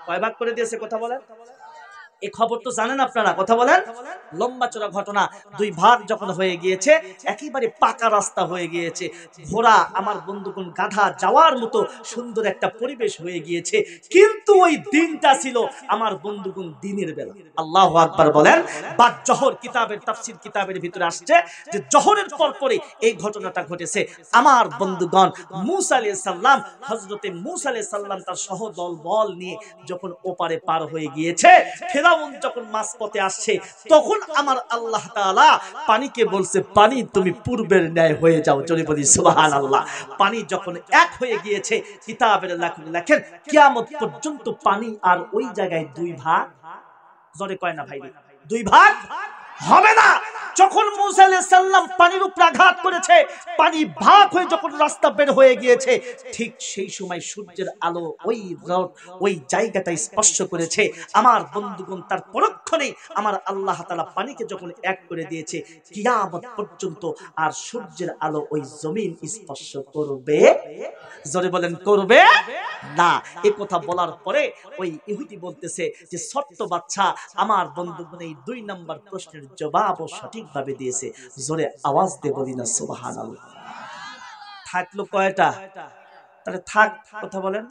Speaker 1: কয় ভাগ করে দিয়েছে কথা বলেন? এই খবর তো জানেন আপনারা, কথা বলেন। লম্বা চড়া ঘটনা, দুই ভাগ যখন হয়ে গিয়েছে, একেবারে পাকা রাস্তা হয়ে গিয়েছে, ঘোড়া আমার বন্ধুগণ গাধা যাওয়ার মতো সুন্দর একটা পরিবেশ হয়ে গিয়েছে। কিন্তু ওই দিনটা ছিল আমার বন্ধুগণ দিনের বেলা। আল্লাহু আকবার বলেন। বাদ জোহর কিতাবের তাফসীর কিতাবের ভিতরে আসছে যে জোহরের পর পরে এই ঘটনাটা ঘটেছে। আমার বন্ধুগণ মূসা আলাইহিস সালাম, হযরতে মূসা আলাইহিস সালাম তার সহদল বল নিয়ে যখন ওপারে পার হয়ে গিয়েছে, ফিরাউন যখন মাঝপথে আসছে, তখন আমার আল্লাহ তাআলা পানিকে বলছে, পানি তুমি পূর্বের ন্যায় হয়ে যাও, জোরে বলি সুবহানাল্লাহ। পানি যখন এক হয়ে গিয়েছে, কিতাবের লেখক লেখেন কিয়ামত পর্যন্ত পানি আর ওই জায়গায় দুই ভাগ, জোরে কয় না ভাই, দুই ভাগ হবে না। যখন মূসা আলাইহিস সালাম পানির উপর আঘাত করেছে, পানি ভাগ হয়ে যখন রাস্তা বের হয়ে গিয়েছে, ঠিক সেই সময় সূর্যের আলো ওই জায়গাটা স্পর্শ করেছে। আমার বন্ধুগণ তার পরক্ষণেই আমার আল্লাহ তাআলা পানিকে যখন এক করে দিয়েছে, কিয়ামত পর্যন্ত আর সূর্যের আলো ওই জমিন স্পর্শ করবে, জোরে বলেন করবে না। এই কথা বলার পরে ওই ইহুদি বলতেছে যে ছোট্ট বাচ্চা আমার বন্ধুগণ এই দুই নাম্বার প্রশ্নের জবাবও সঠিকভাবে দিয়েছে, জোরে আওয়াজ দিয়ে বলি না সুবহানাল্লাহ। থাকলো কয়টা? তাহলে থাক, কথা বলেন,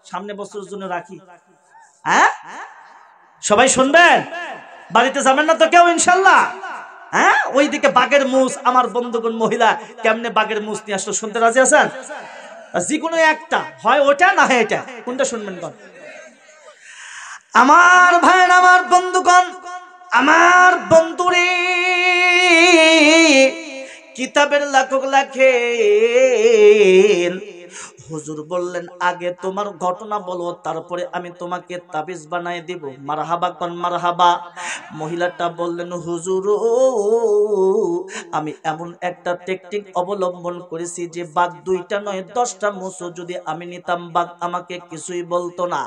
Speaker 1: সামনে বছরের জন্য রাখি। হ্যাঁ, সবাই শুনবেন, বাড়িতে যাবেন না তো কেউ ইনশাআল্লাহ? হ্যাঁ, ওইদিকে বাঘের মুস, আমার বন্ধুগণ মহিলা কেমনে বাঘের মুস নিয়ে আসলো, শুনতে রাজি আছেন? যে কোনো একটা, হয় ওটা না হয় এটা, কোনটা শুনবেন? আমার ভাই, আমার বন্ধুগণ, আমার বন্ধুরে, কিতাবের লেখক লেখেন, হুজুর বললেন আগে তোমার ঘটনা বলো, তারপরে আমি তোমাকে তাবিজ বানাই দিব। মারহাবা কোন মারহাবা। মহিলাটা বললেন, হুজুর আমি এমন একটা টেকনিক অবলম্বন করেছি যে বাঘ দুইটা নয় 10টা মুসো যদি আমি নিতাম, বাঘ আমাকে কিছুই বলতো না।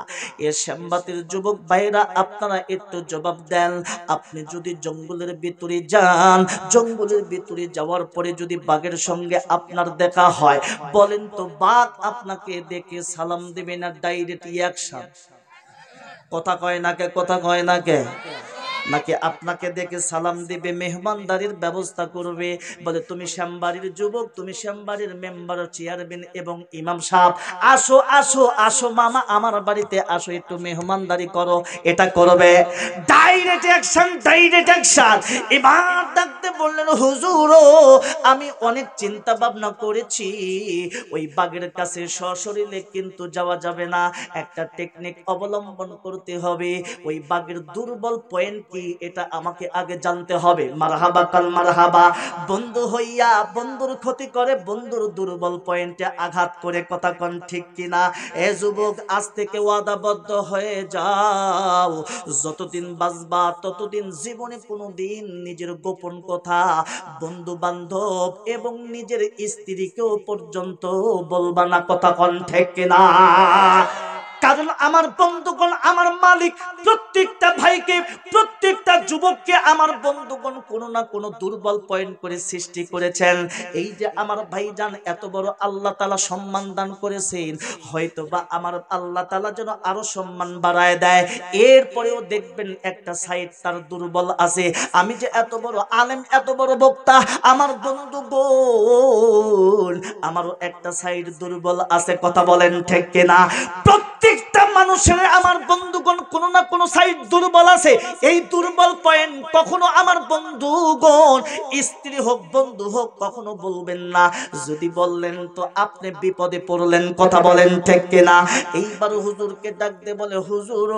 Speaker 1: এ শ্যামবাতির যুবক ভাইরা আপনারা একটু জবাব দেন, আপনি যদি জঙ্গলের ভিতরে যান, জঙ্গলের ভিতরে যাওয়ার পরে যদি বাঘের সঙ্গে আপনার দেখা হয়, বলেন তো বাঘ আপনাকে দেখে সালাম দিবে না ডাইরেক্ট রিঅ্যাকশন? কথা কয় না কে, কথা কয় না কে? নাকি আপনাকে দেখে সালাম দিবে, মেহমানদারির ব্যবস্থা করবে, বলে তুমি শ্যামবাড়ির যুবক, তুমি শ্যামবাড়ির মেম্বার, চেয়ারম্যান এবং ইমাম সাহেব, আসো আসো আসো মামা আমার বাড়িতে আসো, একটু মেহমানদারি করো, এটা করবে। Direct action, direct action. এবার ডাকতে বললেন, হুজুর আমি অনেক চিন্তা ভাবনা করেছি, ওই বাঘের কাছে সশরীরে কিন্তু যাওয়া যাবে না, একটা টেকনিক অবলম্বন করতে হবে। ওই বাঘের দুর্বল পয়েন্ট কি এটা আমাকে আগে জানতে হবে। মারহাবা কাল মারহাবা। বন্ধু হইয়া বন্ধুর ক্ষতি করে, বন্ধুর দুর্বল পয়েন্টে আঘাত করে, কথা কোন ঠিক কিনা? এ যুবক আজ থেকে ওয়াদাবদ্ধ হয়ে যাও, যতদিন বাঁচবা ততদিন জীবনে কোনোদিন নিজের গোপন কথা বন্ধু বান্ধব এবং নিজের স্ত্রীকেও পর্যন্ত বলবা না, কথা কোন ঠিক কিনা? কারণ আমার বন্ধুগণ, আমার মালিক প্রত্যেকটা ভাইকে, প্রত্যেকটা যুবককে আমার বন্ধুগণ কোনো না কোনো দুর্বল পয়েন্ট করে সৃষ্টি করেছেন। এই যে আমার ভাইজান এত বড় আল্লাহ তাআলা সম্মান দান করেছেন, হয়তো বা আমার আল্লাহ তাআলা যেন আরো সম্মান বাড়ায় দেয়। এরপরেও দেখবেন একটা সাইড তার দুর্বল আছে। আমি যে এত বড় আলেম, এত বড় বক্তা, আমার বন্ধুগণ আমারও একটা সাইড দুর্বল আছে, কথা বলেন ঠিক কিনা? প্রত্যেকটা মানুষের আমার বন্ধুগণ কোনো না কোনো সাইড দুর্বল আছে। এই দুর্বল পয়েন্ট কখনো আমার বন্ধুগণ, স্ত্রী হোক বন্ধু হোক, কখনো বলবেন না। যদি বললেন তো আপনি বিপদে পড়লেন, কথা বলেন ঠিক কিনা? এইবার হুজুরকে ডাক দে বলে, হুজুর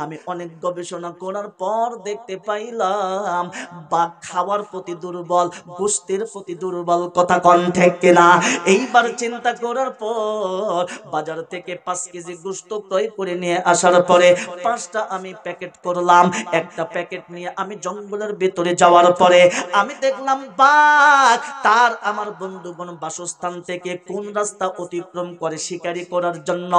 Speaker 1: আমি অনেক গবেষণা করার পর দেখতে পাইলাম বাঘ খাওয়ার প্রতি দুর্বল, গোশতের প্রতি দুর্বল, কথা কোন ঠিক কিনা? এইবার চিন্তা করার পর বাজার থেকে 5 কেজি গোশত ক্রয় করে নিয়ে আসার পরে 5টা আমি প্যাকেট করলাম। একটা প্যাকেট নিয়ে আমি জঙ্গলের ভিতরে যাওয়ার পরে আমি দেখলাম বাঘ তার আমার বন্ধুগণ বাসস্থান থেকে কোন রাস্তা অতিক্রম করে শিকারি করার জন্য।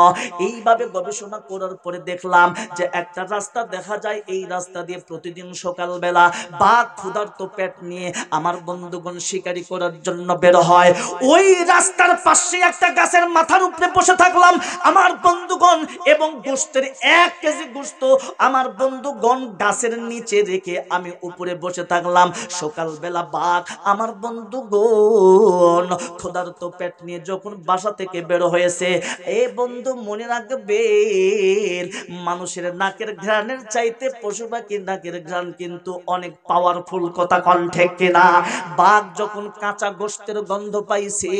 Speaker 1: এইভাবে গবেষণা করার পরে দেখলাম যে একটা রাস্তা দেখা যায়, এই রাস্তা দিয়ে প্রতিদিন সকালবেলা বাঘ ক্ষুধার্ত পেট নিয়ে আমার বন্ধুগণ শিকারি করার জন্য বের হয়। ওই রাস্তার পাশে একটা গাছের মাথার উপরে বসে থাকলাম আমার বন্ধুগণ, এবং গোশতের 1 কেজি গোশত আমার বন্ধুগণ গাছের নিচে রেখে আমি উপরে বসে থাকলাম। সকালবেলা বাঘ আমার বন্ধুগণ ক্ষুধার্ত পেট নিয়ে যখন বাসা থেকে বের হয়েছে, এ বন্ধু মনে রাখবেন মানুষের নাকের ঘ্রাণের চাইতে পশু পাখির নাকের ঘ্রাণ কিন্তু অনেক পাওয়ারফুল, কথা কোন ঠিক কিনা। বাঘ যখন কাঁচা গোশতের গন্ধ পাইছে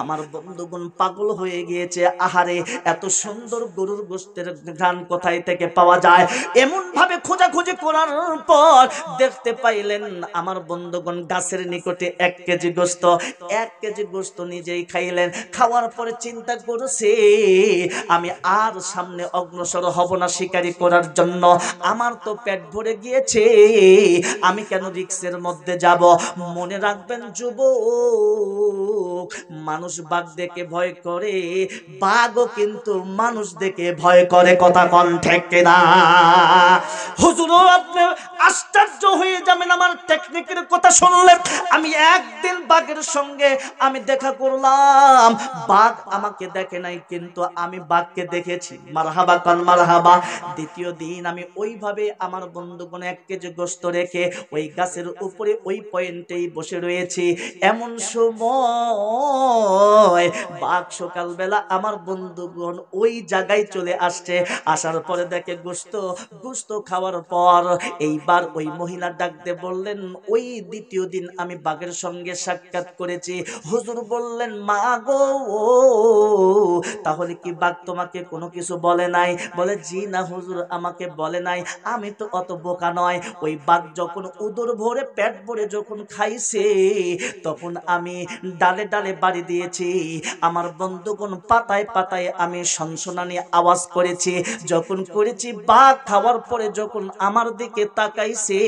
Speaker 1: আমার বন্ধুগণ পাগল হয়ে গিয়েছে, আহারে এত সুন্দর গরুর গোশতের ঘ্রাণ কোথায় থেকে পাওয়া যায়। এমন ভাবে খোঁজাখুঁজি করার পর দেখতে পাইলেন আমার বন্ধুগণ গাছের নিকটে 1 কেজি গোশত। 1 কেজি গোশত নিজেই খাইলেন। খাওয়ার পরে চিন্তা করছে আমি আর সামনে অগ্রসর হব না শিকারি করার জন্য, আমার তো পেট ভরে গিয়েছে, আমি কেন রিস্কের মধ্যে যাব। মনে রাখবেন যুবক, মানুষ বাঘ দেখে ভয় করে, বাঘও কিন্তু মানুষ দেখে ভয় করে, কথা কোন ঠিক কিনা। হুজুর আপনি আশ্চর্য হয়ে যাবেন আমার টেকনিকের কথা শুনলে। আমি একদিন বাঘের সঙ্গে আমি দেখা করলাম, বাঘ আমাকে দেখে নাই কিন্তু আমি বাঘকে দেখেছি, মারহাবা কান মারহাবা। দ্বিতীয় দিন আমি ওইভাবে আমার বন্ধুগণ 1 কেজি গোশত রেখে ওই গাছের উপরে ওই পয়েন্টেই বসে রয়েছি। এমন সময় বাঘ সকালবেলা আমার বন্ধুগণ ওই জায়গায় চলে আসছে। আসার পরে দেখে গোশত খাওয়ার পর এইবার ওই মহিলা ডাকতে বললেন, ওই দ্বিতীয় দিন আমি বাঘের সঙ্গে সাক্ষাৎ করেছি। হুজুর বললেন, মা গো তাহলে কি বাঘ তোমাকে কোনো কিছু বলে নাই? বলে, জি না হুজুর, আমাকে বলে নাই, আমি তো অত বোকা নয়। ওই বাঘ যখন উদর ভরে পেট ভরে যখন খাইছে তখন আমি ডালে ডালে বাড়ি দিয়েছি, আমার বন্ধুগণ পাতায় পাতায় আমি সনসনানি আওয়াজ করেছি। যখন করেছি বাঘ খাওয়ার পরে যখন আমার দিকে তাকাইছে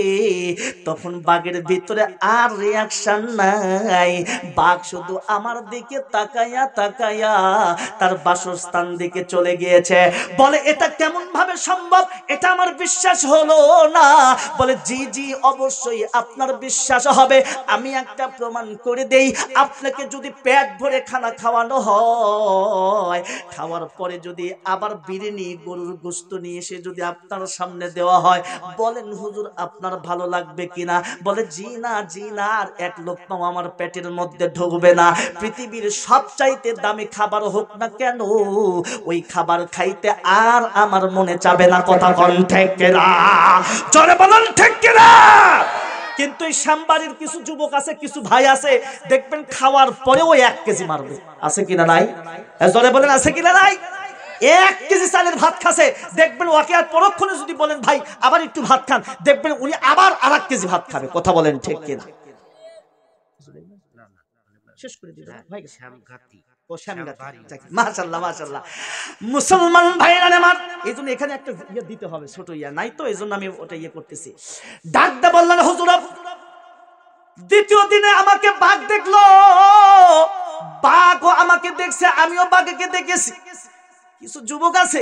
Speaker 1: তখন বাঘের ভিতরে আর রিয়াকশন নাই, বাঘ শুধু আমার দিকে তাকায়া তাকায়া তার বাসস্থান দিকে চলে গিয়েছে। বলে, এটা কেমন ভাবে সম্ভব? এটা আমার বিশ্বাস হলো না। বলে, জি জি অবশ্যই আপনার বিশ্বাস হবে, আমি একটা প্রমাণ করে দেই। আপনাকে যদি পেট ভরে খানা খাওয়ানো হয়, খাওয়ার পরে যদি আবার বিরিয়ানি গরুর গোশত নিয়ে এসে যদি আপনার সামনে দেওয়া হয়, বলেন হুজুর আপনার ভালো লাগবে কিনা? বলে, জি না আর 1 লোকমাও আমার পেটের মধ্যে ঢুকবে না। পৃথিবীর সবচাইতে দামি খাবার হোক না কেন, ওই খাবার খাইতে আর আমার মনে চাবে না, কথা কোন ঠিক কিনা? জোরে বলেন ঠিক কিনা? কিন্তু এই শ্যামবাড়ির কিছু যুবক আছে, কিছু ভাই আছে, দেখবেন খাওয়ার পরে ওই 1 কেজি মারবে, আছে কিনা নাই? জোরে বলেন আছে কিনা নাই? 1 কেজি চালের ভাত খাচ্ছে, দেখবেন ওকে আর পরক্ষণে যদি বলেন ভাই আবার একটু ভাত খান, দেখবেন উনি আবার আর 1 কেজি ভাত খাবে, কথা বলেন ঠিক কিনা? শেষ করে দিল ভাই, শ্যামঘাতি ও শ্যামঘাতি, মাশাআল্লাহ মাশাআল্লাহ। মুসলমান ভাইরা আমার, এইজন্য এখানে একটা ইয়ে দিতে হবে, ছোট ইয়া নাই তো, এইজন্য আমি ওটা ইয়ে করতেছি। ডাকতে বললেন, হুজুর দ্বিতীয় দিনে আমাকে বাঘ দেখলো, বাঘও আমাকে দেখছে, আমিও বাঘকে দেখেছি। কিছু যুবক আছে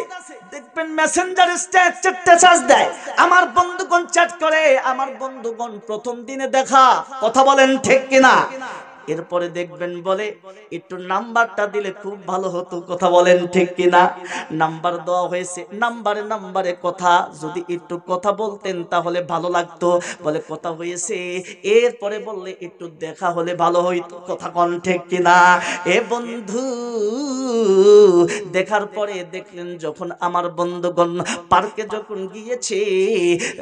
Speaker 1: দেখবেন মেসেঞ্জারে স্ট্যাটাস দেয়, আমার বন্ধুগণ চ্যাট করে, আমার বন্ধুগণ প্রথম দিনে দেখা, কথা বলেন ঠিক কিনা? এরপরে দেখবেন বলে একটু নাম্বারটা দিলে খুব ভালো হতো, কথা বলেন ঠিক কিনা? নাম্বার দেওয়া হয়েছে, নাম্বারে কথা, যদি একটু কথা বলতেন তাহলে ভালো লাগতো। বলে কথা হয়েছে, এরপরে বললে একটু দেখা হলে ভালো হইতো, কথা কোন ঠিক কিনা? এ বন্ধু দেখার পরে দেখলেন যখন আমার বন্ধুগণ পার্কে যখন গিয়েছে,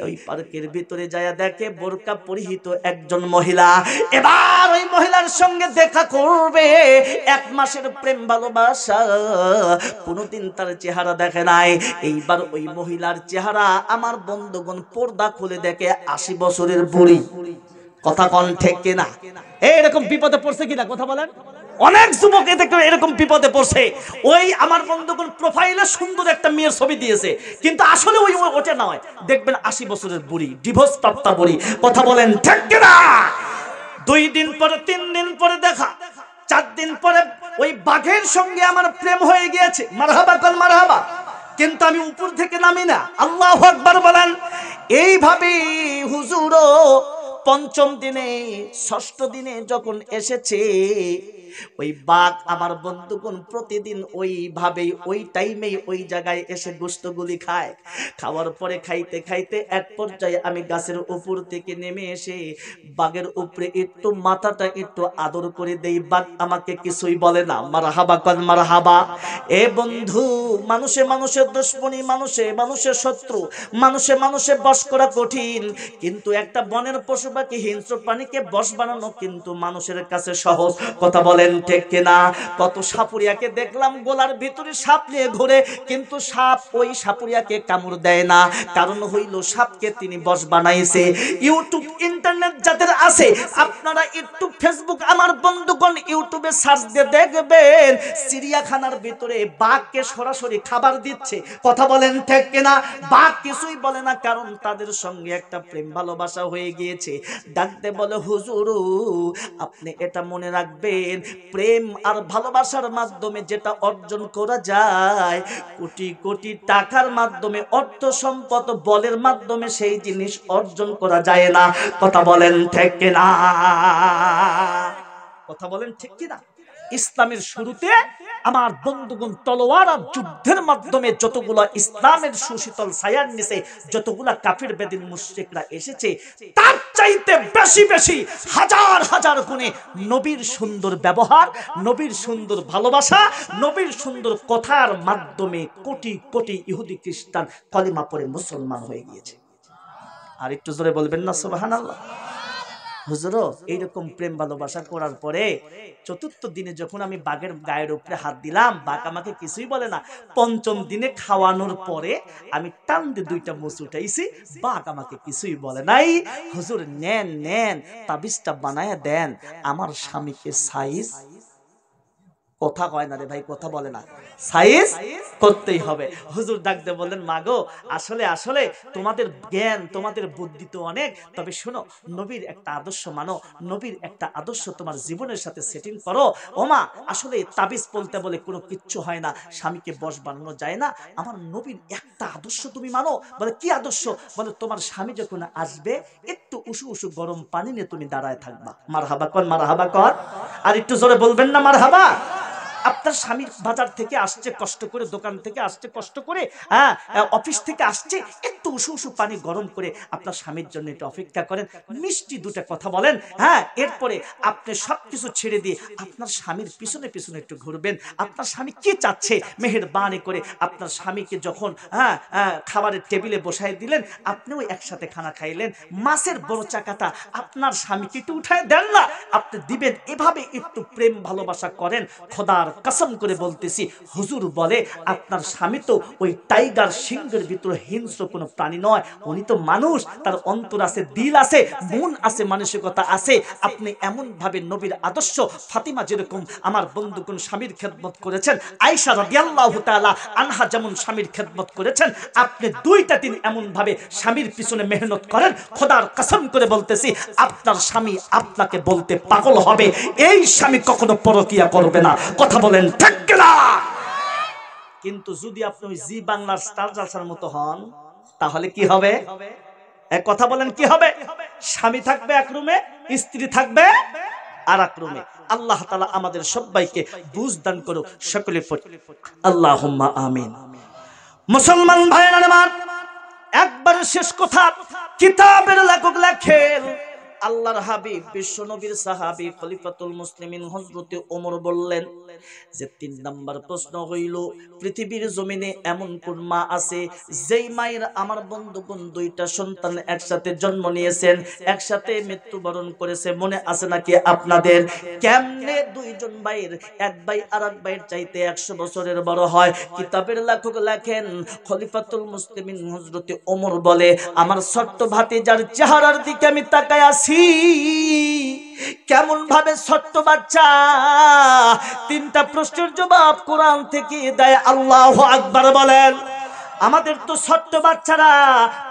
Speaker 1: ওই পার্কের ভিতরে যায় দেখে বোরকা পরিহিত একজন মহিলা। এবার ওই মহিলার সঙ্গে দেখা করবে, 1 মাসের প্রেম ভালোবাসা, কোনদিন তার চেহারা দেখে নাই। এইবার ওই মহিলার চেহারা আমার বন্ধুগণ পর্দা খুলে দেখে 80 বছরের বুড়ি, কথা কোন ঠিক কিনা? এইরকম বিপদে পড়ছে কিনা, কথা বলেন? অনেক যুবক এরকম বিপদে পড়ছে। ওই আমার বন্ধুগণ প্রোফাইলে সুন্দর একটা মেয়ের ছবি দিয়েছে, কিন্তু আসলে ওই ওটা নয়। দেখবেন 80 বছরের বুড়ি, ডিভোর্স প্রাপ্তা বুড়ি। কথা বলেন ঠিক কিনা? 2 দিন পরে 3 দিন পরে দেখা, 4 দিন পরে ওই বাঘের সঙ্গে আমার প্রেম হয়ে গিয়েছে। মারহাবা কল মারহাবা। কিন্তু আমি উপর থেকে নামি না। আল্লাহু আকবার বলেন। এইভাবে হুজুরও 5ম দিনে 6ঠ দিনে যখন এসেছে, ওই বাঘ আমার বন্ধুগণ প্রতিদিন ওইভাবেই ওই টাইমেই ওই জায়গায় এসে গোশতগুলি খায়। খাওয়ার পরে খাইতে খাইতে এক পর্যায়ে আমি গাছের উপর থেকে নেমে এসে বাঘের উপরে একটু মাথাটা একটু আদর করে দেই। বাঘ আমাকে কিছুই বলে না। মারহাবা কল মারহাবা। এ বন্ধু, মানুষে মানুষের দুশমনী, মানুষে মানুষের শত্রু, মানুষে মানুষে বশ করা কঠিন, কিন্তু একটা বনের পশু পাখি হিংস্র প্রাণীকে বশ বানানো কিন্তু মানুষের কাছে সহজ। কথা বলেন ঠিক কিনা? কত সাপুরিয়াকে দেখলাম গলার ভিতরে সাপ নিয়ে ঘুরে, কিন্তু সাপ ওই সাপুরিয়াকে কামড় দেয় না। কারণ হইল সাপকে তিনি বশ বানাইছে। ইউটিউব ইন্টারনেট যাদের আছে, আপনারা ইউটিউব ফেসবুক আমার বন্ধুগণ ইউটিউবে সার্চ দিয়ে দেখবেন চিড়িয়াখানার ভিতরে বাঘকে সরাসরি খাবার দিচ্ছে। কথা বলেন ঠিক কিনা? বাঘ কিছুই বলে না, কারণ তাদের সঙ্গে একটা প্রেম ভালোবাসা হয়ে গিয়েছে। ডাকতে বলে, হুজুর আপনি এটা মনে রাখবেন, প্রেম আর ভালোবাসার মাধ্যমে যেটা অর্জন করা যায়, কোটি কোটি টাকার মাধ্যমে, অর্থ সম্পদ বলের মাধ্যমে সেই জিনিস অর্জন করা যায় না। কথা বলেন ঠিক কিনা? কথা বলেন ঠিক কিনা? ইসলামের শুরুতে আমার বন্ধুগণ তলোয়ার আর যুদ্ধের মাধ্যমে যতগুলা ইসলামের সুশীতল ছায়ার নিচে যতগুলা কাফির বেদিন মুশরিকরা এসেছে, তার চাইতে বেশি বেশি হাজার হাজার গুণে নবীর সুন্দর ব্যবহার, নবীর সুন্দর ভালোবাসা, নবীর সুন্দর কথার মাধ্যমে কোটি কোটি ইহুদি খ্রিস্টান কলিমা পড়ে মুসলমান হয়ে গিয়েছে। আর একটু জোরে বলবেন না সুবহানাল্লাহ? হুজুরও এইরকম প্রেম ভালোবাসা করার পরে 4র্থ দিনে যখন আমি বাঘের গায়ের উপরে হাত দিলাম, বাঘ আমাকে কিছুই বলে না। 5ম দিনে খাওয়ানোর পরে আমি টান দিয়ে 2টা মুছ উঠাইছি, বাঘ আমাকে কিছুই বলে নাই। হুজুর নেন নেন, তাবিজটা বানায় দেন, আমার স্বামীকে সাইজ, কথা হয় না রে ভাই, কথা বলে না, সাইজ করতেই হবে। হুজুর ডাকতে বললেন, মাগো আসলে আসলে তোমাদের জ্ঞান, তোমাদের বুদ্ধি তো অনেক, তবে শোনো, নবীর একটা আদর্শ মানো, নবীর একটা আদর্শ তোমার জীবনের সাথে সেটিং করো। ওমা আসলে তাবিজ বলতে বলে কোনো কিচ্ছু হয় না, স্বামীকে বশ বানানো যায় না, আমার নবীর একটা আদর্শ তুমি মানো। বলে কি আদর্শ? বলে তোমার স্বামী যখন আসবে একটু উসু উসু গরম পানি নিয়ে তুমি দাঁড়ায় থাকবা। মারহাবা কর, মারহাবা কর। আর একটু জোরে বলবেন না মারহাবা? আপনার স্বামী বাজার থেকে আসছে কষ্ট করে, দোকান থেকে আসছে কষ্ট করে, অফিস থেকে আসছে, একটু উসু উসু পানি গরম করে আপনার স্বামীর জন্য একটু অপেক্ষা করেন, মিষ্টি 2টা কথা বলেন, এরপরে আপনি সবকিছু ছেড়ে দিয়ে আপনার স্বামীর পিছনে পিছনে একটু ঘুরবেন। আপনার স্বামী কি চাচ্ছে মেহেরবানি করে আপনার স্বামীকে যখন খাবারের টেবিলে বসাই দিলেন, আপনিও একসাথে খানা খাইলেন, মাছের বড় চাকাটা আপনার স্বামীকে একটু উঠায় দেন না, আপনি দিবেন। এভাবে একটু প্রেম ভালোবাসা করেন। খোদার কসম করে বলতেছি, হুজুর বলে আপনার স্বামী তো ওই টাইগার সিংহের ভিতরে হিংস্র কোনো প্রাণী নয়, উনি তো মানুষ, তার অন্তর আছে, দিল আছে, মন আছে, মানসিকতা আছে। আপনি এমন ভাবে নবীর আদর্শ, ফাতিমা যেরকম আমার বন্ধুগণ স্বামীর খেদমত করেছেন, আয়েশা রাদিয়াল্লাহু তাআলা আনহা যেমন স্বামীর খেদমত করেছেন, আপনি 2টা দিন এমন ভাবে স্বামীর পিছনে মেহনত করেন, খোদার কসম করে বলতেছি আপনার স্বামী আপনাকে বলতে পাগল হবে, এই স্বামী কখনো পরকিয়া করবে না। কথা বলেন ঠিক কিনা? কিন্তু যদি আপনি ওই জি বাংলার স্টার জলসার মতো হন, তাহলে কি হবে? এক কথা বলেন, কি হবে? স্বামী থাকবে এক রুমে, স্ত্রী থাকবে আর এক রুমে। আল্লাহ তাআলা আমাদের সবাইকে বুঝ দান করুক, সকলে পড়ি আল্লাহুম্মা আমিন। মুসলমান ভাইরা আমার, একবার শেষ কথা, কিতাবের লেখক লেখেন, আল্লাহর হাবিব বিশ্ব নবীর সাহাবী খলিফাতুল মুসলিমিন হযরত ওমর বললেন যে 3 নাম্বার প্রশ্ন হইল, পৃথিবীর জমিনে এমন কোন মা আছে যেই মায়ের আমার বন্ধুগণ 2টা সন্তান একসাথে জন্ম নিয়েছেন, একসাথে মৃত্যুবরণ করেছে? মনে আছে নাকি আপনাদের? কেমনে 2জন ভাইয়ের এক ভাই আরেক ভাইয়ের চাইতে 100 বছরের বড় হয়? কিতাবের লেখক লেখেন, খলিফাতুল মুসলিমিন হযরত ওমর বলে, আমার ছোট্ট ভাতিজার চেহারার দিকে আমি তাকায় আছি, কেমন ভাবে ছোট্ট বাচ্চা তিনটা প্রশ্নের জবাব কোরআন থেকে দেয়। আল্লাহু আকবার বলেন। আমাদের তো ছোট্ট বাচ্চারা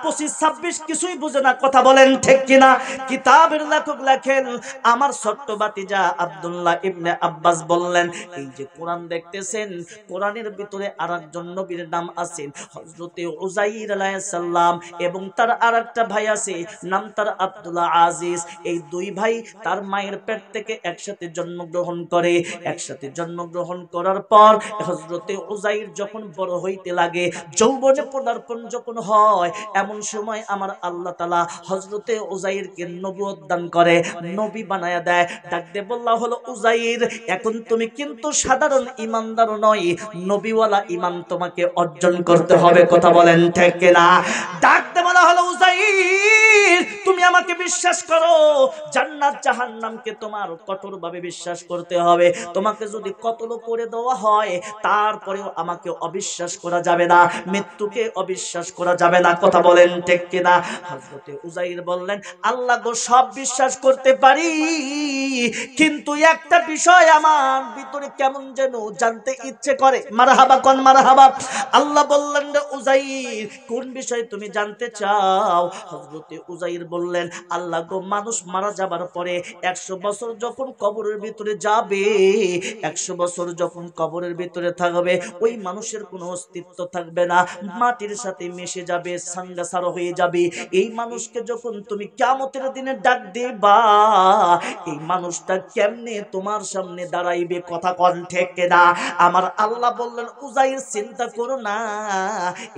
Speaker 1: 25-26 কিছুই বুঝে না, কথা বলেন ঠিক কিনা? কিতাবের লেখক লেখেন, আমার ছোট্ট ভাতিজা আব্দুল্লাহ ইবনে আব্বাস বললেন, এই যে কোরআন দেখতেছেন, কোরআনের ভিতরে আরেকজন নবীর নাম আছেন হযরতে উযাইর আলাইহিস সালাম, এবং তার আরেকটা ভাই আছে নাম তার আব্দুল্লাহ আজিজ। এই দুই ভাই তার মায়ের পেট থেকে একসাথে জন্মগ্রহণ করে। একসাথে জন্মগ্রহণ করার পর হযরতে উযাইর যখন বড় হইতে লাগে, যৌবনে পদার্পণ যখন হয়, এমন সময় আমার আল্লাহ তাআলা হযরতে উযাইরকে নবুয়ত দান করে, নবী বানায়া দেয়। ডাক দিয়ে বলা হলো, উযাইর এখন তুমি কিন্তু সাধারণ ঈমানদার নয়, নবীওয়ালা ঈমান তোমাকে অর্জন করতে হবে, কথা বলেন ঠিক কিনা? ডাক দিয়ে বলা হলো, উযাইর তুমি আমাকে বিশ্বাস করো, জান্নাত জাহান্নামকে তোমার কঠোরভাবে বিশ্বাস করতে হবে। তোমাকে যদি কতল করে দেওয়া হয়, তারপরেও আমাকে অবিশ্বাস করা যাবে না, মৃত্যুকে অবিশ্বাস করা যাবে না, কথা বলেন ঠিক কিনা? হযরতে উযাইর বললেন, আল্লাহ গো সব বিশ্বাস করতে পারি, কিন্তু একটা বিষয় আমার ভিতরে কেমন যেন জানতে ইচ্ছে করে। মারহাবা কোন মারহাবা। আল্লাহ বললেন, রে উযাইর কোন বিষয় তুমি জানতে চাও? হযরতে উযাইর বললেন, আল্লাহ গো মানুষ মারা যাবার পরে 100 বছর যখন কবরের ভিতরে যাবে, 100 বছর যখন কবরের ভিতরে থাকবে, ওই মানুষের কোনো অস্তিত্ব থাকবে না, মাটির সাথে মিশে যাবে, সাঙ্গাসার হয়ে যাবে। এই মানুষকে যখন তুমি কিয়ামতের দিনে ডাক দিবা, এই মানুষটা কেমনে তোমার সামনে দাঁড়াইবে, কথা কোন ঠিক কিনা? আমার আল্লাহ বললেন, উযাইর চিন্তা করো না,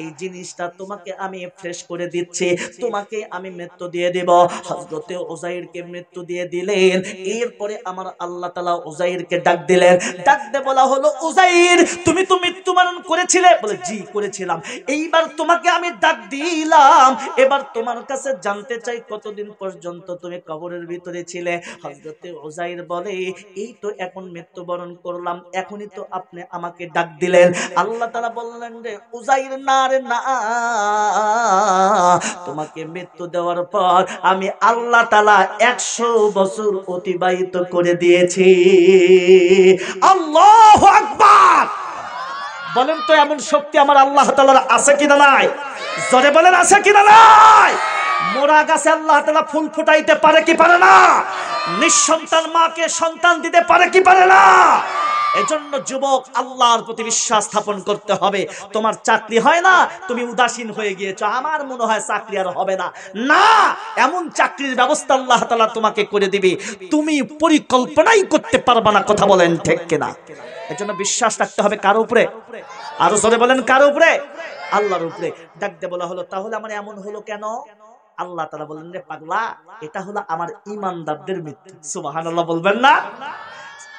Speaker 1: এই জিনিসটা তোমাকে আমি ফ্রেশ করে দিচ্ছি, তোমাকে আমি মৃত্যু দিয়ে দেব। হযরতে উযাইরকে মৃত্যু দিয়ে দিলেন। এরপরে আমার আল্লাহ তাআলা উযাইরকে ডাক দিলেন। ডাক দিয়ে বলা হলো, উযাইর তুমি তো মৃত্যুবরণ করেছিলে? বলে, জি করেছিলাম। এইবার তোমাকে আমি ডাক দিলাম, এবার তোমার কাছে জানতে চাই কতদিন পর্যন্ত তুমি কবরের ভিতরে ছিলে? হযরতে উযাইর বলে, এই তো এখন মৃত্যুবরণ করলাম, এখনই তো আপনি আমাকে ডাক দিলেন। আল্লাহ তাআলা বললেন, রে উযাইর না রে না, তোমাকে মৃত্যু দেওয়ার পর আমি আল্লাহ তাআলা 100 বছর অতিবাহিত করে দিয়েছি। আল্লাহু আকবার। বলেন তো এমন শক্তি আমার আল্লাহ তাআলার আছে কিনা নাই? জোরে বলেন, আছে কিনা নাই? মোরা গাছে আল্লাহ তাআলা ফুল ফুটাইতে পারে কি পারে না? নিঃসন্তান মাকে সন্তান দিতে পারে কি পারে না? এজন্য যুবক আল্লাহর প্রতি বিশ্বাস স্থাপন করতে হবে। তোমার চাকরি হয় না, তুমি উদাসীন হয়ে গিয়েছো, আমার মনে হয় চাকরি আর হবে না। না, এমন চাকরির ব্যবস্থা আল্লাহ তাআলা তোমাকে করে দিবে, তুমি পরিকল্পনাই করতে পারবে না, কথা বলেন ঠিক কিনা? এজন্য বিশ্বাস রাখতে হবে কার উপরে? আরো জোরে বলেন, কার উপরে? আল্লাহর উপরে। ডাক দিয়ে বলা হলো, তাহলে আমার এমন হলো কেন? আল্লাহ তাআলা বললেন, রে পাগলা, এটা হলো আমার ঈমানদারদের মৃত্যু। সুবহানাল্লাহ বলবেন না?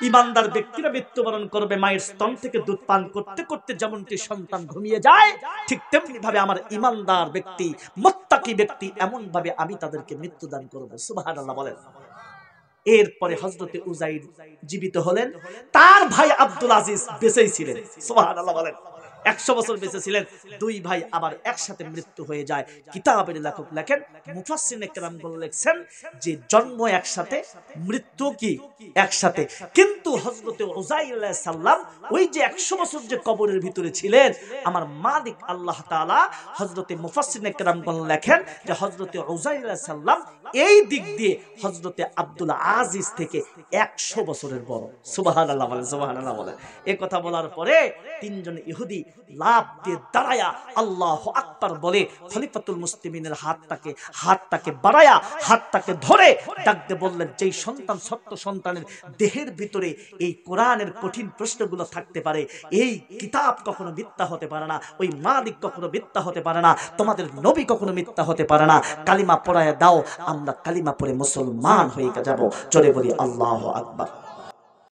Speaker 1: ঈমানদার ব্যক্তিরা মৃত্যুবরণ করবে, মায়ের স্তন থেকে দুধ পান করতে করতে যেমনটি সন্তান ঘুমিয়ে যায়, ঠিক তেমনি ভাবে আমার ঈমানদার ব্যক্তি, মুত্তাকি ব্যক্তি, এমন ভাবে আমি তাদেরকে মৃত্যু দান করব। সুবহানাল্লাহ বলেন। এরপরে হযরতে উযাইর জীবিত হলেন, তার ভাই আব্দুল আজিজ বেঁচেই ছিলেন। সুবহানাল্লাহ বলেন। 100 বছর বেঁচে ছিলেন। দুই ভাই আবার একসাথে মৃত্যু হয়ে যায়। কিতাবের লেখক লেখেন, মুফাসসিরিনে কেরামগণ লিখছেন যে জন্ম একসাথে, মৃত্যু কি একসাথে। কিন্তু হযরতে উযাইর আলাইহিস সালাম ওই যে 100 বছর যে কবরের ভিতরে ছিলেন, আমার মালিক আল্লাহ তাআলা, হযরতে মুফাসসিরিনে কেরামগণ লেখেন যে হযরতে উযাইর আলাইহিস সালাম এই দিক দিয়ে হযরতে আব্দুল আজিজ থেকে 100 বছরের বড়। সুবহানাল্লাহ বলেন, সুবহানাল্লাহ বলেন। এই কথা বলার পরে তিনজন ইহুদি লাভ দিয়ে দাঁড়ায়া আল্লাহু আকবার বলে খলিফাতুল মুসলিমিনের হাতটাকে বাড়ায়া হাতটাকে ধরে ডাক দিয়ে বললেন, যেই সন্তান সত্য সন্তানের দেহের ভিতরে এই কোরআনের কঠিন প্রশ্নগুলো থাকতে পারে, এই কিতাব কখনো মিথ্যা হতে পারে না, ওই মালিক কখনো মিথ্যা হতে পারে না, তোমাদের নবী কখনো মিথ্যা হতে পারে না, কালিমা পড়ায়া দাও, আমরা কালিমা পড়ে মুসলমান হয়ে যাব। জোরে বলি আল্লাহু আকবার।